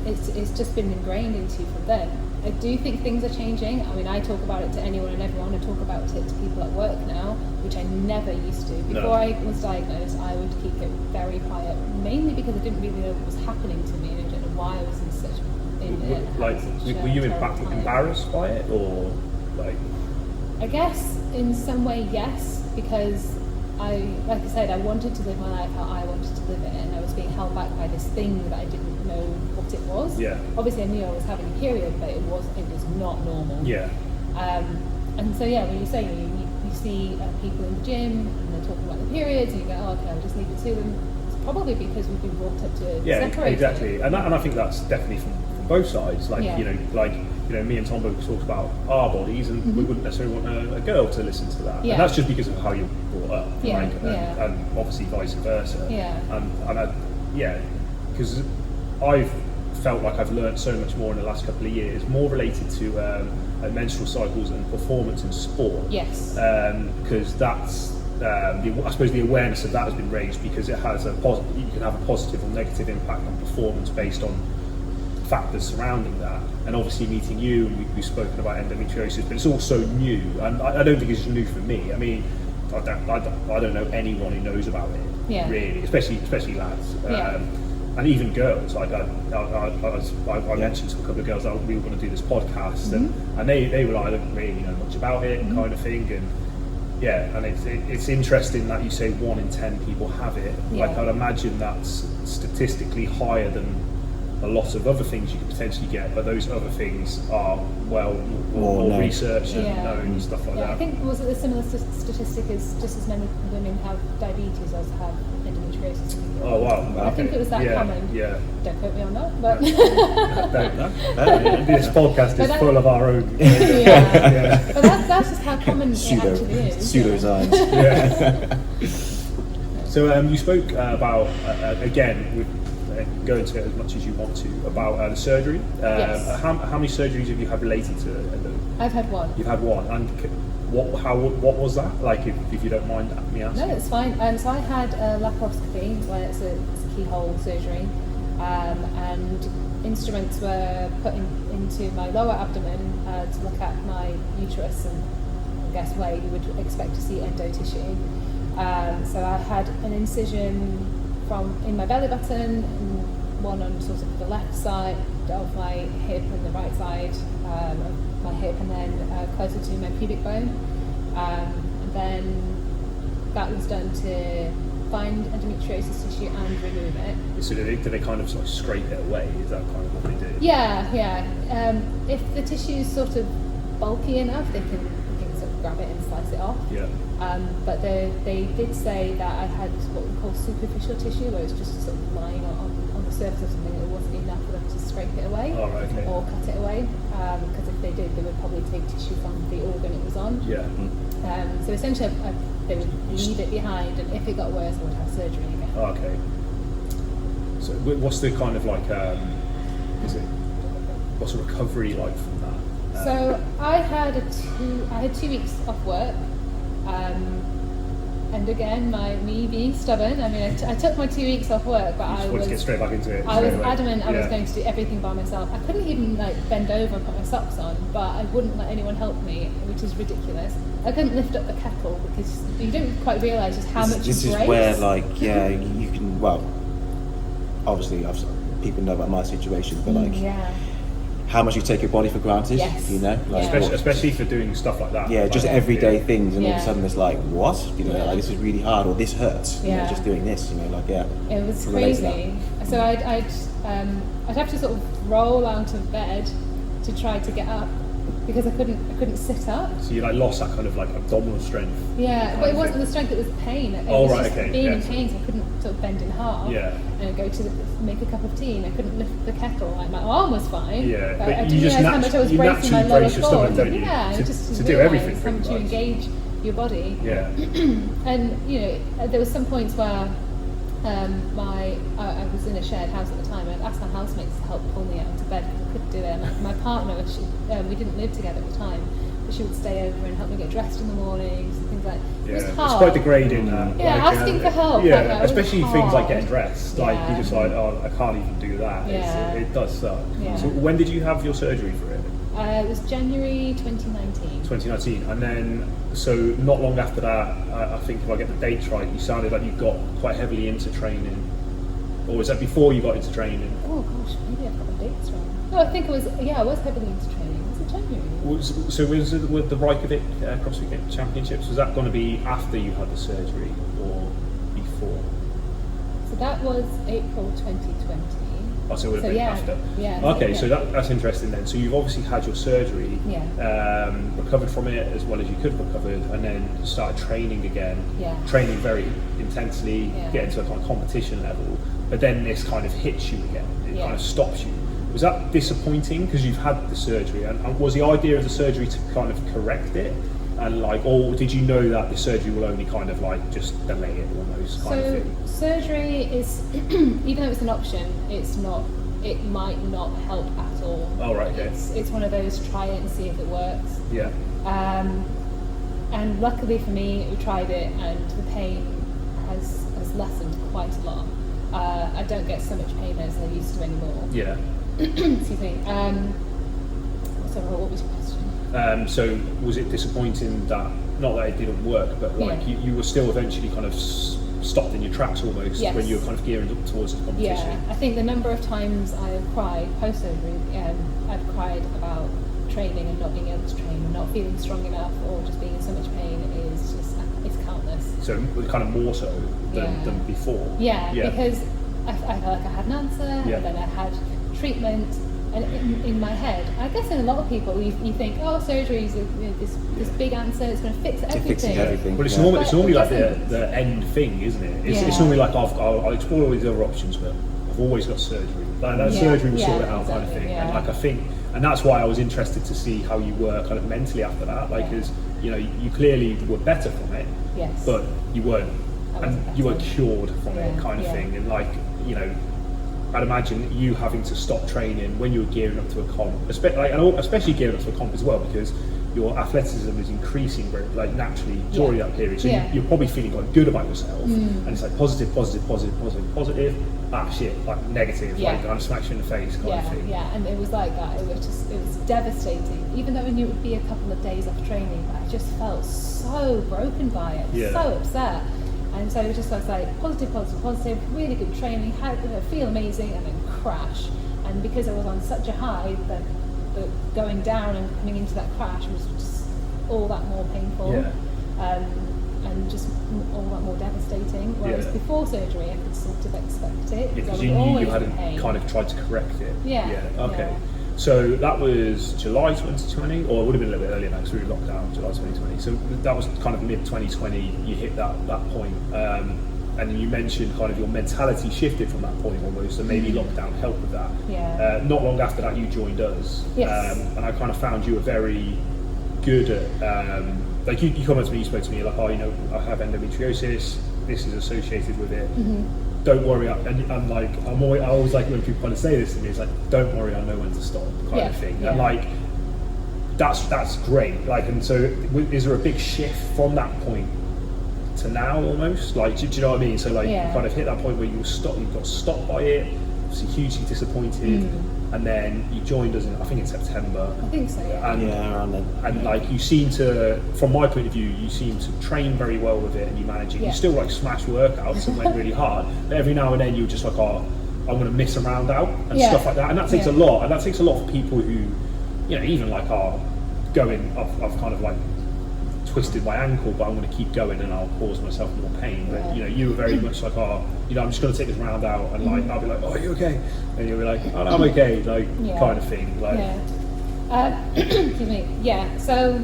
[SPEAKER 3] it's just been ingrained into you from then. I do think things are changing. I mean, I talk about it to anyone and everyone. I talk about it to people at work now, which I never used to. Before I was diagnosed, I would keep it very quiet, mainly because I didn't really know what was happening to me, and I didn't know why I was in such.
[SPEAKER 1] Were you embarrassed by it, or like?
[SPEAKER 3] I guess in some way, yes, because like I said, I wanted to live my life how I wanted to live it, and I was being held back by this thing that I didn't know what it was. Yeah. Obviously, I knew I was having a period, but it was not normal. Yeah. And so when you say you see people in the gym and they're talking about the periods, and you go, oh, okay, I'll just leave it to them. It's probably because we've been brought up to separate.
[SPEAKER 1] Exactly, and I think that's definitely from both sides. Like you know, me and Tom both talked about our bodies, and we wouldn't necessarily want a girl to listen to that. And that's just because of how you're brought up, and obviously vice versa. Because I've felt like I've learned so much more in the last couple of years, more related to menstrual cycles and performance in sport. Yes. Because that's I suppose the awareness of that has been raised, because it has you can have a positive or negative impact on performance based on factors surrounding that. And obviously meeting you, and we've spoken about endometriosis, but it's also new, and I don't think it's new for me. I mean, I don't know anyone who knows about it
[SPEAKER 3] Yeah.
[SPEAKER 1] really, especially lads.
[SPEAKER 3] Yeah.
[SPEAKER 1] And even girls, like I mentioned to a couple of girls that we were going to do this podcast, and they were like, I don't really know much about it, kind of thing, and and it's interesting that you say 1 in 10 people have it.
[SPEAKER 3] Yeah.
[SPEAKER 1] Like I'd imagine that's statistically higher than a lot of other things you could potentially get, but those other things are more researched and known and stuff like that.
[SPEAKER 3] I think was it a similar statistic as just as many women have diabetes as have endometriosis.
[SPEAKER 1] Oh wow!
[SPEAKER 3] I think it was that common.
[SPEAKER 1] Yeah.
[SPEAKER 3] Don't quote me on that, but
[SPEAKER 1] this podcast is full of our own.
[SPEAKER 3] But that's just how common it actually is.
[SPEAKER 2] Pseudoscience.
[SPEAKER 1] Yeah. So you spoke about again. Go into it as much as you want to about the surgery.
[SPEAKER 3] Yes.
[SPEAKER 1] How many surgeries have you had related to endo?
[SPEAKER 3] I've had one.
[SPEAKER 1] You've had one, and what was that like? If you don't mind me asking.
[SPEAKER 3] No, it's fine. So I had a laparoscopy, where it's a keyhole surgery, and instruments were put into my lower abdomen to look at my uterus and I guess where you would expect to see endo tissue. So I had an incision in my belly button, and one on sort of the left side of my hip and the right side of my hip, and then closer to my pubic bone. And then that was done to find endometriosis tissue and remove it.
[SPEAKER 1] So do they kind of like scrape it away? Is that kind of what they do?
[SPEAKER 3] Yeah. If the tissue is sort of bulky enough, they can sort of grab it and slice it off.
[SPEAKER 1] Yeah.
[SPEAKER 3] But they did say that I had what we call superficial tissue, where it's just sort of lying on the surface of something. It wasn't enough for them to scrape it away or cut it away, because if they did, they would probably take tissue from the organ it was on.
[SPEAKER 1] Yeah.
[SPEAKER 3] So essentially, they would leave it behind, and if it got worse, I would have surgery again.
[SPEAKER 1] Oh, okay. So what's the kind of like, what's the recovery like from that?
[SPEAKER 3] So I had 2 weeks off work, and again, me being stubborn. I mean, I took my 2 weeks off work, but I
[SPEAKER 1] wanted to get straight back into it.
[SPEAKER 3] I was adamant I was going to do everything by myself. I couldn't even like bend over and put my socks on, but I wouldn't let anyone help me, which is ridiculous. I couldn't lift up the kettle because you don't quite realise just how much
[SPEAKER 2] This
[SPEAKER 3] it
[SPEAKER 2] is
[SPEAKER 3] breaks.
[SPEAKER 2] where, like, you can. Well, obviously, people know about my situation, but like, how much you take your body for granted.
[SPEAKER 3] Yes.
[SPEAKER 2] You know, like
[SPEAKER 1] especially for doing stuff like that.
[SPEAKER 2] Yeah, just everyday things, and all of a
[SPEAKER 3] Yeah.
[SPEAKER 2] sudden it's like, what? You know, like this is really hard, or this hurts. You know,
[SPEAKER 3] Yeah.
[SPEAKER 2] just doing this. You know, like
[SPEAKER 3] It was
[SPEAKER 2] can relate to that.
[SPEAKER 3] crazy. So I'd have to sort of roll out of bed to try to get up because I couldn't sit up.
[SPEAKER 1] So you like lost that kind of like abdominal strength.
[SPEAKER 3] Yeah,
[SPEAKER 1] kind
[SPEAKER 3] but it
[SPEAKER 1] of
[SPEAKER 3] wasn't
[SPEAKER 1] thing.
[SPEAKER 3] the strength; it was pain. It
[SPEAKER 1] Oh,
[SPEAKER 3] was
[SPEAKER 1] right,
[SPEAKER 3] just
[SPEAKER 1] okay,
[SPEAKER 3] being
[SPEAKER 1] yeah.
[SPEAKER 3] in pain, so I couldn't sort of bend in half.
[SPEAKER 1] Yeah.
[SPEAKER 3] And go to make a cup of tea, and I couldn't lift the kettle. Like my arm was fine.
[SPEAKER 1] Yeah,
[SPEAKER 3] but
[SPEAKER 1] but
[SPEAKER 3] I
[SPEAKER 1] you
[SPEAKER 3] didn't
[SPEAKER 1] just
[SPEAKER 3] realise how much I was
[SPEAKER 1] you
[SPEAKER 3] bracing my
[SPEAKER 1] naturally
[SPEAKER 3] lower
[SPEAKER 1] brace your stomach,
[SPEAKER 3] core.
[SPEAKER 1] don't you?
[SPEAKER 3] Yeah,
[SPEAKER 1] to
[SPEAKER 3] just
[SPEAKER 1] do
[SPEAKER 3] realise
[SPEAKER 1] everything
[SPEAKER 3] how
[SPEAKER 1] pretty
[SPEAKER 3] much you
[SPEAKER 1] much.
[SPEAKER 3] engage your body.
[SPEAKER 1] Yeah.
[SPEAKER 3] And you know, there was some points where I was in a shared house at the time, and I'd asked my housemates to help pull me out of bed because I couldn't do it. And my partner, we didn't live together at the time, but she would stay over and help me get dressed in the mornings and things like.
[SPEAKER 1] Yeah,
[SPEAKER 3] It was
[SPEAKER 1] it's
[SPEAKER 3] hard.
[SPEAKER 1] quite degrading.
[SPEAKER 3] Asking for help.
[SPEAKER 1] Yeah,
[SPEAKER 3] like that was
[SPEAKER 1] especially things like getting
[SPEAKER 3] hard.
[SPEAKER 1] dressed. Like
[SPEAKER 3] Yeah.
[SPEAKER 1] you're just like, oh, I can't even do that.
[SPEAKER 3] Yeah.
[SPEAKER 1] It does suck.
[SPEAKER 3] Yeah.
[SPEAKER 1] So when did you have your surgery for it?
[SPEAKER 3] It was January 2019.
[SPEAKER 1] 2019, and then so not long after that, I think if I get the dates right, you sounded like you got quite heavily into training, or was that before you got into training?
[SPEAKER 3] Oh gosh, maybe I've got the dates wrong. No, I think it was. Yeah, I was heavily into training. Was it January?
[SPEAKER 1] So was it with the Reykjavik CrossFit Championships? Was that going to be after you had the surgery or before?
[SPEAKER 3] So that was April 2020.
[SPEAKER 1] Oh, so it would have been after.
[SPEAKER 3] Yeah.
[SPEAKER 1] Okay,
[SPEAKER 3] yeah.
[SPEAKER 1] so that's interesting then. So you've obviously had your surgery, recovered from it as well as you could have recovered, and then started training again.
[SPEAKER 3] Yeah.
[SPEAKER 1] Training very intensely,
[SPEAKER 3] Yeah.
[SPEAKER 1] getting to a kind of competition level. But then this kind of hits you again. It
[SPEAKER 3] Yeah.
[SPEAKER 1] kind of stops you. Was that disappointing because you've had the surgery? And was the idea of the surgery to kind of correct it? And like, or did you know that the surgery will only kind of like just delay it almost kind of thing?
[SPEAKER 3] Surgery is, even though it's an option, it's not. It might not help at all.
[SPEAKER 1] Oh, right, okay.
[SPEAKER 3] It's one of those try it and see if it works.
[SPEAKER 1] Yeah.
[SPEAKER 3] And luckily for me, we tried it, and the pain has lessened quite a lot. I don't get so much pain as I used to anymore.
[SPEAKER 1] Yeah.
[SPEAKER 3] Excuse me. Sorry, what was your question?
[SPEAKER 1] So was it disappointing that, not that it didn't work, but like
[SPEAKER 3] Yeah.
[SPEAKER 1] you were still eventually kind of stopped in your tracks almost
[SPEAKER 3] Yes.
[SPEAKER 1] when you were kind of gearing up towards this competition.
[SPEAKER 3] Yeah, I think the number of times I have cried post-surgery, I've cried about training and not being able to train and not feeling strong enough or just being in so much pain is just, it's countless.
[SPEAKER 1] So kind of more so than before.
[SPEAKER 3] Yeah, because I felt like I had an answer, and then I had treatment, and in my head, I guess in a lot of people, you think, oh, surgery is this big answer, it's going to fix everything.
[SPEAKER 2] Fixing everything.
[SPEAKER 1] Well, it's
[SPEAKER 2] yeah.
[SPEAKER 1] normally like the end thing, isn't it? It's normally like I'll explore all these other options, but I've always got surgery. Like that surgery will sort it out, kind of thing.
[SPEAKER 3] Yeah.
[SPEAKER 1] And like I think, and that's why I was interested to see how you were kind of mentally after that. Like, because you clearly were better from it, but you weren't, and you weren't cured from it, kind of thing. And like, I'd imagine you having to stop training when you were gearing up to a comp, especially gearing up to a comp as well, because your athleticism is increasing like naturally during that period. So you're probably feeling quite good about yourself, and it's like positive, ah shit, like negative, like I'm smashing in the face kind of thing.
[SPEAKER 3] Yeah, and it was like that. It was devastating. Even though I knew it would be a couple of days off training, I just felt so broken by it, so upset. And so it was just like positive, really good training, feel amazing, and then crash. And because I was on such a high, that the going down and coming into that crash was just all that more painful, and just all that more devastating. Whereas before surgery, I could sort of expect it.
[SPEAKER 1] Because you knew you hadn't kind of tried to correct it. Okay. So that was July 2020, or it would have been a little bit earlier now because we were locked down, July 2020. So that was kind of mid 2020, you hit that point. And you mentioned kind of your mentality shifted from that point almost, and maybe lockdown helped with that. Not long after that, you joined us. And I kind of found you were very good at, like you come up to me, you spoke to me like, I have endometriosis, this is associated with it. Don't worry, and I'm like, I always like when people kind of say this to me, it's like, don't worry, I know when to stop, kind of thing. And like, that's great. Like, and so is there a big shift from that point to now almost? Like, do you know what I mean? So like, you kind of hit that point where you got stopped by it, obviously hugely disappointed, and then you joined us in, I think in September.
[SPEAKER 3] I think so,
[SPEAKER 2] around then.
[SPEAKER 1] And like, you seem to, from my point of view, you seem to train very well with it, and you manage it. You still like smash workouts and went really hard, but every now and then you're just like, I'm going to miss a round out and stuff like that. And that takes a lot. And that takes a lot for people who, even like are going, I've kind of like twisted my ankle, but I'm going to keep going and I'll cause myself more pain. But you were very much like, I'm just going to take this round out, and like I'll be like, are you okay? And you'll be like, oh, I'm okay, like kind of thing. Like,
[SPEAKER 3] excuse me. Yeah. So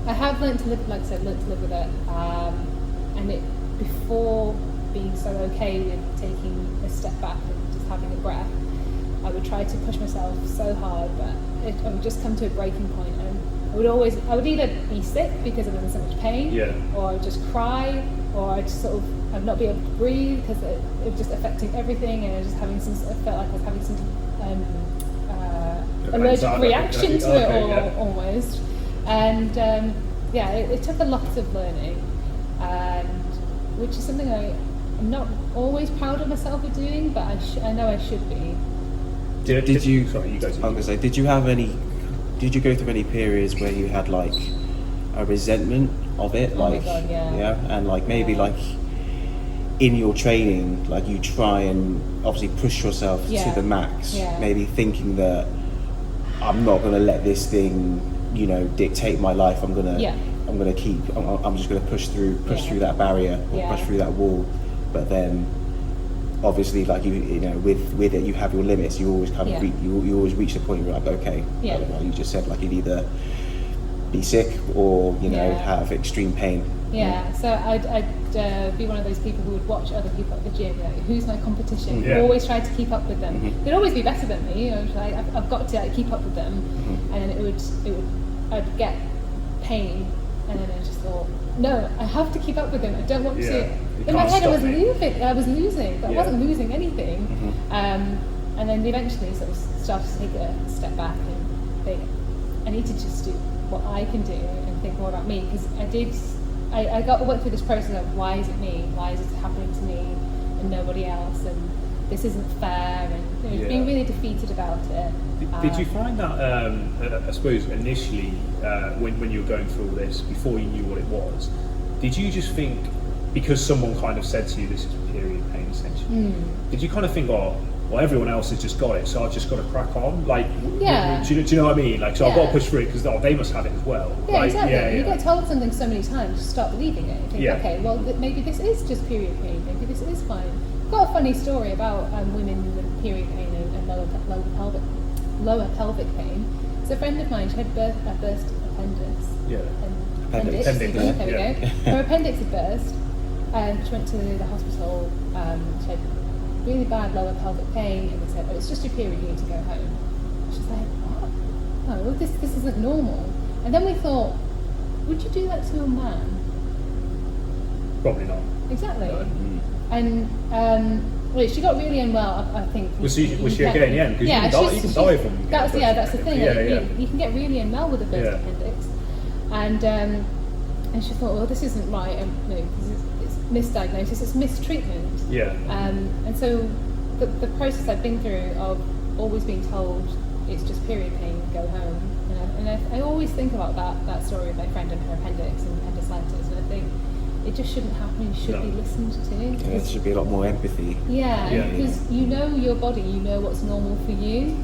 [SPEAKER 3] I have learned to live, like I said, with it. And it, before being so okay with taking a step back and just having a breath, I would try to push myself so hard, but I would just come to a breaking point, and I would either be sick because I was in so much pain, or I would just cry, or I'd not be able to breathe because it was just affecting everything, and I was just having I felt like I was having some allergic reaction to it almost. And it took a lot of learning, and which is something I'm not always proud of myself for doing, but I know I should be.
[SPEAKER 2] Did you?
[SPEAKER 1] Sorry, you guys.
[SPEAKER 2] I was gonna say, did you go through any periods where you had like a resentment of it,
[SPEAKER 3] My God,
[SPEAKER 2] and like maybe like in your training, like you try and obviously push yourself to the max, maybe thinking that I'm not gonna let this thing, dictate my life. I'm just gonna push through that barrier or push through that wall, but then obviously, like with it, you have your limits. You always kind of you always reach the point where you're like, okay, like you just said, like you'd either be sick or have extreme pain.
[SPEAKER 3] So I'd be one of those people who would watch other people at the gym, like, who's my competition? Always try to keep up with them. They'd always be better than me. I've got to keep up with them, and then I'd get pain, and then I just thought, no, I have to keep up with them. I don't want to. In my head, I was losing, but I wasn't losing anything. And then eventually, sort of started to take a step back and think, I need to just do what I can do and think more about me, because I went through this process of, why is it me? Why is it happening to me and nobody else? And this isn't fair, and being really defeated about it.
[SPEAKER 1] Did you find that, I suppose, initially, when you were going through all this, before you knew what it was, did you just think, because someone kind of said to you this is period pain essentially, did you kind of think, oh, well, everyone else has just got it, so I've just got to crack on? Like, do you know what I mean? Like, so I've got to push through it because they must have it as well.
[SPEAKER 3] Yeah,
[SPEAKER 1] like,
[SPEAKER 3] exactly. You get told something so many times, you start believing it. You think, okay, well, maybe this is just period pain. Maybe this is fine. I've got a funny story about women with period pain and lower pelvic pain. So a friend of mine, she had a burst appendix. Appendix. There we go. Her appendix had burst, and she went to the hospital. She had really bad lower pelvic pain, and they said, oh, it's just your period, you need to go home. She's like, what? No, this isn't normal. And then we thought, would you do that to a man?
[SPEAKER 1] Probably not.
[SPEAKER 3] Exactly.
[SPEAKER 1] No.
[SPEAKER 3] And well, she got really unwell, I think.
[SPEAKER 1] Was she okay in the end? Because you can die from
[SPEAKER 3] that's the thing. You can get really unwell with a burst appendix. And she thought, well, this isn't right. It's misdiagnosis, it's mistreatment. And so the process I've been through of always being told it's just period pain, go home. And I always think about that story of my friend and her appendix and appendicitis, and I think it just shouldn't happen. You should be listened to.
[SPEAKER 2] Yeah, there should be a lot more empathy.
[SPEAKER 3] Because you know your body, you know what's normal for you.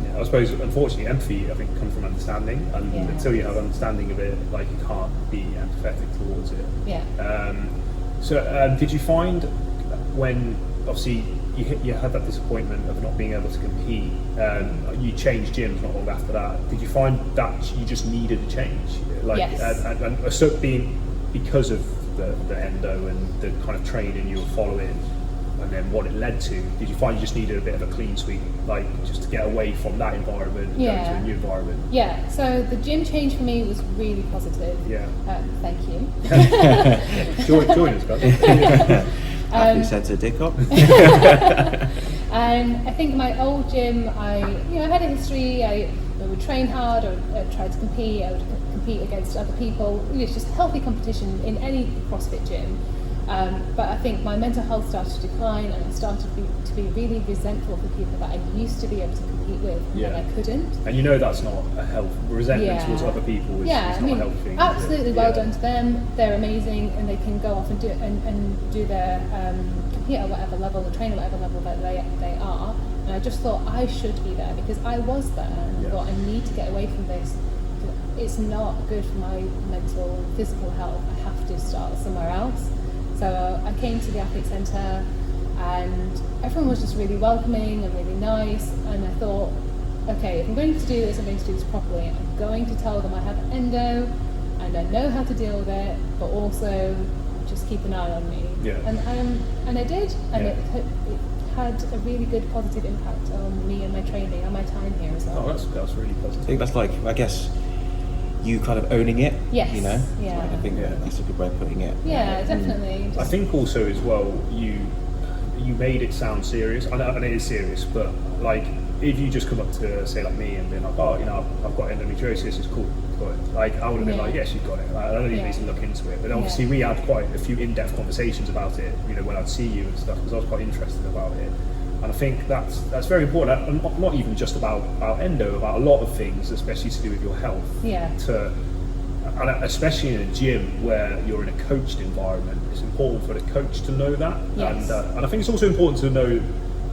[SPEAKER 1] Yeah, I suppose, unfortunately, empathy, I think, comes from understanding, and until you have understanding of it, like, you can't be empathetic towards it. So, did you find when, obviously, you had that disappointment of not being able to compete, you changed gyms not long after that, did you find that you just needed a change? Like,
[SPEAKER 3] yes.
[SPEAKER 1] And so because of the endo and the kind of training you were following, and then what it led to, did you find you just needed a bit of a clean sweep, like just to get away from that environment and go into a new environment? Yeah,
[SPEAKER 3] so the gym change for me was really positive. Thank you.
[SPEAKER 1] Join us, guys.
[SPEAKER 2] Athlete Centre Dickop.
[SPEAKER 3] And I think my old gym, I had a history. I would train hard, I would try to compete, I would compete against other people. It's just healthy competition in any CrossFit gym. But I think my mental health started to decline, and I started to be really resentful for people that I used to be able to compete with, and I couldn't.
[SPEAKER 1] And that's not a health resentment towards other people. It's not a healthy thing.
[SPEAKER 3] Absolutely, well done to them. They're amazing, and they can go off and do their compete at whatever level, or train at whatever level that they are. And I just thought I should be there because I was there, and I thought I need to get away from this. It's not good for my mental and physical health. I have to start somewhere else. So I came to the Athlete Centre, and everyone was just really welcoming and really nice, and I thought, okay, if I'm going to do this, I'm going to do this properly. I'm going to tell them I have endo and I know how to deal with it, but also just keep an eye on me. And I did, and it had a really good positive impact on me and my training and my time here as well.
[SPEAKER 1] Oh, that's really positive.
[SPEAKER 2] I think that's I guess, you kind of owning it.
[SPEAKER 3] Yes.
[SPEAKER 2] I think that's a good way of putting it.
[SPEAKER 3] Yeah, definitely.
[SPEAKER 1] I think also as well, you made it sound serious, and it is serious, but like, if you just come up to, say, like me, and be like, oh, I've got endometriosis, it's cool, got it. Like, I would have been like, yes, you've got it. Like, I don't even need to look into it. But obviously we had quite a few in-depth conversations about it, when I'd see you and stuff, because I was quite interested about it. And I think that's very important, and not even just about endo, about a lot of things, especially to do with your health. And especially in a gym where you're in a coached environment, it's important for the coach to know that.
[SPEAKER 3] Yes.
[SPEAKER 1] And I think it's also important to know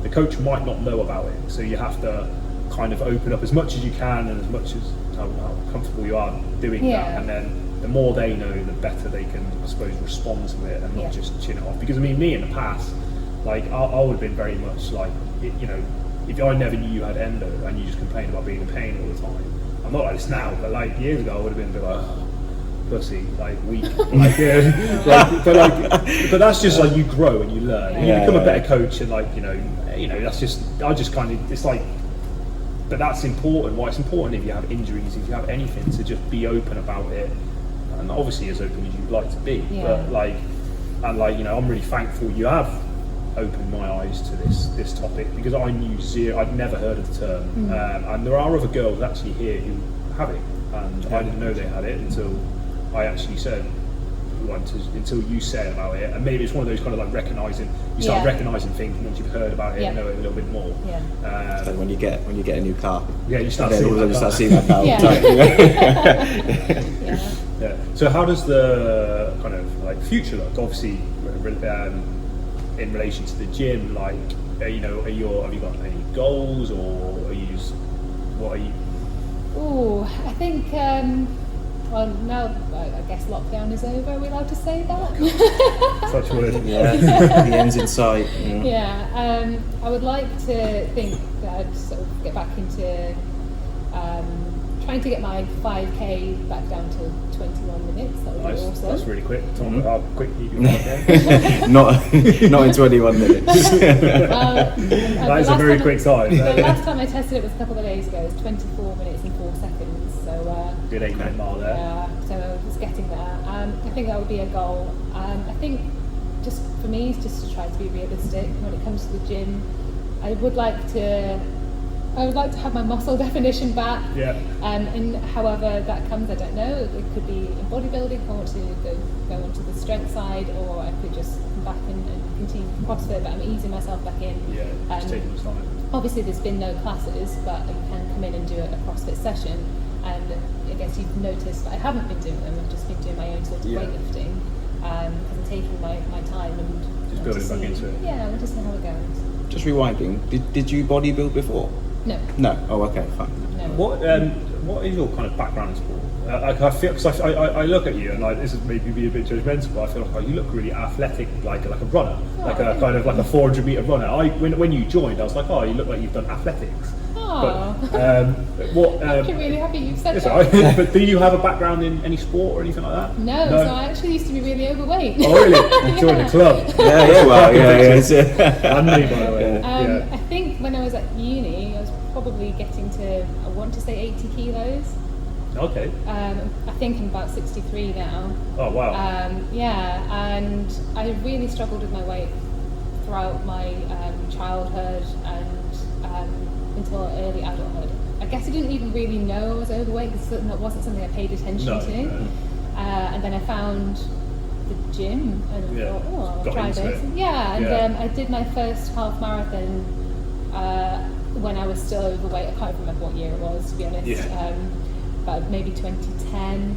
[SPEAKER 1] the coach might not know about it, so you have to kind of open up as much as you can, and as much as how comfortable you are doing that, and then the more they know, the better they can, I suppose, respond to it and not just chin it off. Because me in the past, like, I would have been very much like, if I never knew you had endo and you just complained about being in pain all the time. I'm not like this now, but like years ago I would have been a bit like, oh, pussy, like weak, but that's just like, you grow and you learn, and you become a better coach, and that's just, I just kind of, it's like, but that's important. Why it's important, if you have injuries, if you have anything, to just be open about it, and obviously as open as you'd like to be. But I'm really thankful you have opened my eyes to this topic, because I knew zero. I'd never heard of the term, and there are other girls actually here who have it, and I didn't know they had it until I actually said, until you said about it. And maybe it's one of those kind of like recognising, you start recognising things once you've heard about it and know it a little bit more.
[SPEAKER 2] So when you get a new car,
[SPEAKER 1] you start seeing
[SPEAKER 2] that car.
[SPEAKER 1] So how does the kind of like future look? Obviously, in relation to the gym, like, have you got any goals, or are you just, what are you?
[SPEAKER 3] Oh, I think, well, now I guess lockdown is over. Are we allowed to say that?
[SPEAKER 1] Such word.
[SPEAKER 2] Yeah, the end's in sight. Yeah.
[SPEAKER 3] Yeah, I would like to think that I'd sort of get back into trying to get my 5K back down to 21 minutes. That would be awesome.
[SPEAKER 1] That's really quick. Tell me how quick you do 5K.
[SPEAKER 2] not in 21 minutes.
[SPEAKER 1] That is a very quick time.
[SPEAKER 3] The last time I tested it was a couple of days ago. It was 24 minutes and 4 seconds. So
[SPEAKER 1] good 8-minute mile there.
[SPEAKER 3] Yeah, so I was getting there. I think that would be a goal. I think just for me, it's just to try to be realistic when it comes to the gym. I would like to have my muscle definition back.
[SPEAKER 1] Yeah.
[SPEAKER 3] And however that comes, I don't know. It could be in bodybuilding if I want to go onto the strength side, or I could just come back and continue CrossFit, but I'm easing myself back in.
[SPEAKER 1] Yeah, just taking the time.
[SPEAKER 3] Obviously there's been no classes, but you can come in and do a CrossFit session, and I guess you've noticed that I haven't been doing them. I've just been doing my own sort of weightlifting, because I'm taking my time and
[SPEAKER 1] just building back into it.
[SPEAKER 3] Yeah, I want to see how it goes.
[SPEAKER 2] Just rewinding. Did you bodybuild before?
[SPEAKER 3] No.
[SPEAKER 2] No. Oh, okay, fine.
[SPEAKER 3] No.
[SPEAKER 1] What is your kind of background in sport? I feel, because I look at you, and this is maybe be a bit judgmental, but I feel like you look really athletic, like a runner, like a kind of like a 400-meter runner. When you joined, I was like, oh, you look like you've done athletics.
[SPEAKER 3] Oh.
[SPEAKER 1] But
[SPEAKER 3] I'm really happy you've said
[SPEAKER 1] yes,
[SPEAKER 3] that.
[SPEAKER 1] but do you have a background in any sport or anything like that?
[SPEAKER 3] No, so I actually used to be really overweight.
[SPEAKER 1] Oh really? You joined a club?
[SPEAKER 2] Yeah, well, yeah.
[SPEAKER 1] And me, by the way.
[SPEAKER 3] I think when I was at uni, I was probably getting to, I want to say 80 kilos.
[SPEAKER 1] Okay.
[SPEAKER 3] I think I'm about 63 now.
[SPEAKER 1] Oh wow.
[SPEAKER 3] Yeah, and I really struggled with my weight throughout my childhood and until early adulthood. I guess I didn't even really know I was overweight because that wasn't something I paid attention to.
[SPEAKER 1] No.
[SPEAKER 3] And then I found the gym and I thought, oh, I'll try this. Yeah, and I did my first half marathon when I was still overweight. I can't remember what year it was, to be honest.
[SPEAKER 1] Yeah.
[SPEAKER 3] But maybe 2010.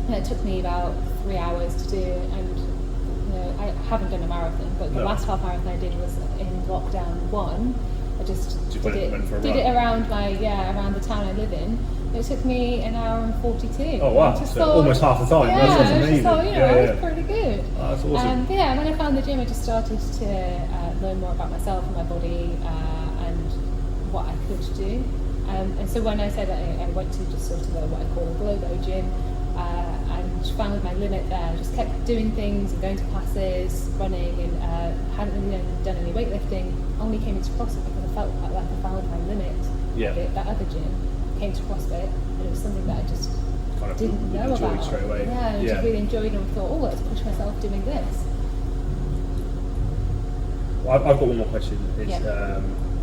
[SPEAKER 3] And it took me about 3 hours to do, and I haven't done a marathon, but the last half marathon I did was in lockdown 1. I just did it around around the town I live in. It took me an hour and 42.
[SPEAKER 1] Oh wow, so almost half the time.
[SPEAKER 3] Yeah,
[SPEAKER 1] That's amazing.
[SPEAKER 3] I just thought, it was pretty good.
[SPEAKER 1] Oh, that's awesome.
[SPEAKER 3] Yeah, when I found the gym, I just started to learn more about myself and my body and what I could do. And so when I said I went to just sort of what I call a Globo gym, and found my limit there, just kept doing things and going to classes, running, and hadn't really done any weightlifting. Only came into CrossFit because I felt like I found my limit.
[SPEAKER 1] Yeah.
[SPEAKER 3] That other gym, came to CrossFit, and it was something that I just
[SPEAKER 1] kind of
[SPEAKER 3] didn't know about
[SPEAKER 1] straight away.
[SPEAKER 3] Yeah, and just really enjoyed it and thought, oh, let's push myself doing this.
[SPEAKER 1] Well, I've got one more question.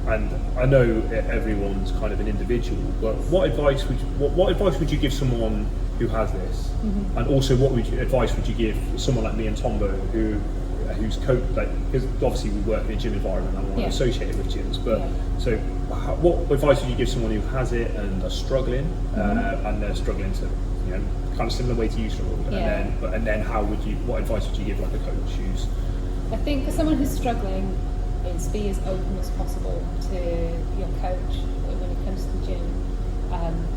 [SPEAKER 1] And I know everyone's kind of an individual, but what advice would you give someone who has this?
[SPEAKER 3] Mm-hmm.
[SPEAKER 1] And also, what advice would you give someone like me and Tombo who's because obviously we work in a gym environment and we're associated with gyms, but so what advice would you give someone who has it and are struggling, and they're struggling to, kind of similar way to you struggled, and then what advice would you give like a coach who's?
[SPEAKER 3] I think for someone who's struggling, is be as open as possible to your coach when it comes to the gym,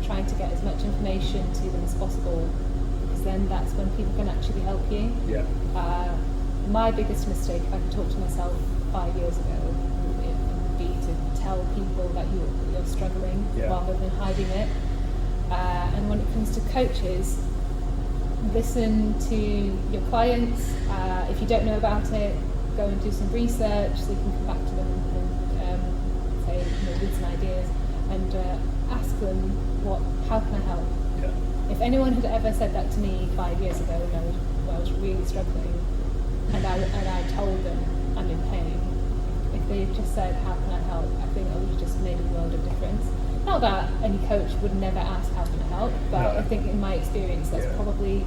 [SPEAKER 3] trying to get as much information to them as possible, because then that's when people can actually help you.
[SPEAKER 1] Yeah.
[SPEAKER 3] My biggest mistake, if I could talk to myself 5 years ago, it would be to tell people that you're struggling rather than hiding it. And when it comes to coaches, listen to your clients. If you don't know about it, go and do some research so you can come back to them and say, with some ideas, and ask them how can I help?
[SPEAKER 1] Yeah.
[SPEAKER 3] If anyone had ever said that to me 5 years ago when I was really struggling, and I told them I'm in pain, if they had just said how can I help, I think I would have just made a world of difference. Not that any coach would never ask how can I help, but I think in my experience that's probably,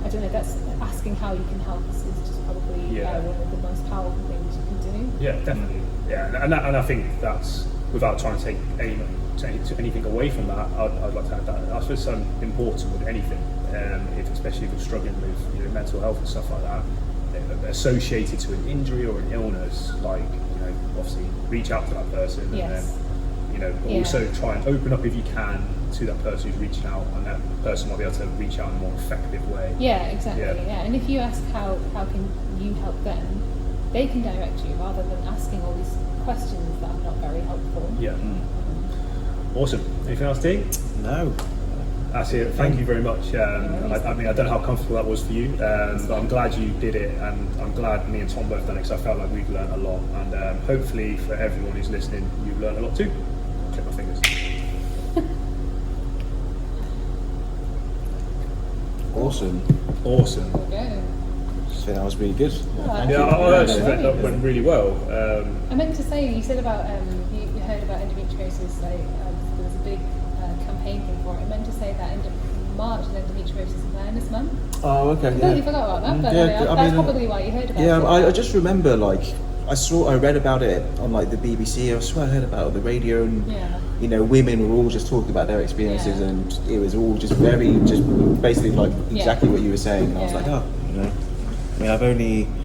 [SPEAKER 3] I don't know, that's asking how you can help is just probably one of the most powerful things you can do.
[SPEAKER 1] Yeah, definitely. Yeah, and I think that's without trying to take anything away from that, I'd like to add that I suppose so important with anything, especially if you're struggling with mental health and stuff like that, associated to an injury or an illness, like obviously reach out to that person,
[SPEAKER 3] Yes.
[SPEAKER 1] and then also try and open up if you can to that person who's reaching out, and that person might be able to reach out in a more effective way.
[SPEAKER 3] Yeah, exactly.
[SPEAKER 1] Yeah.
[SPEAKER 3] Yeah. And if you ask how can you help them, they can direct you rather than asking all these questions that are not very helpful.
[SPEAKER 1] Yeah. Awesome. Anything else, T?
[SPEAKER 2] No.
[SPEAKER 1] That's it. Thank you very much. I mean, I don't know how comfortable that was for you, but I'm glad you did it, and I'm glad me and Tom both done it, because I felt like we've learned a lot, and hopefully for everyone who's listening, you've learned a lot too. Check my fingers.
[SPEAKER 2] Awesome.
[SPEAKER 1] Awesome.
[SPEAKER 3] Okay.
[SPEAKER 2] So that was really good. Thank you.
[SPEAKER 1] That went really well.
[SPEAKER 3] I meant to say, you said about you heard about endometriosis, like there was a big campaign thing for it. I meant to say that March is Endometriosis Awareness Month.
[SPEAKER 2] Oh, okay.
[SPEAKER 3] I completely forgot about that, but that's probably why you heard about it.
[SPEAKER 2] Yeah, I just remember I read about it on the BBC. I swear I heard about it on the radio, and women were all just talking about their experiences, and it was all just basically exactly what you were saying. And I was like, I mean, I've only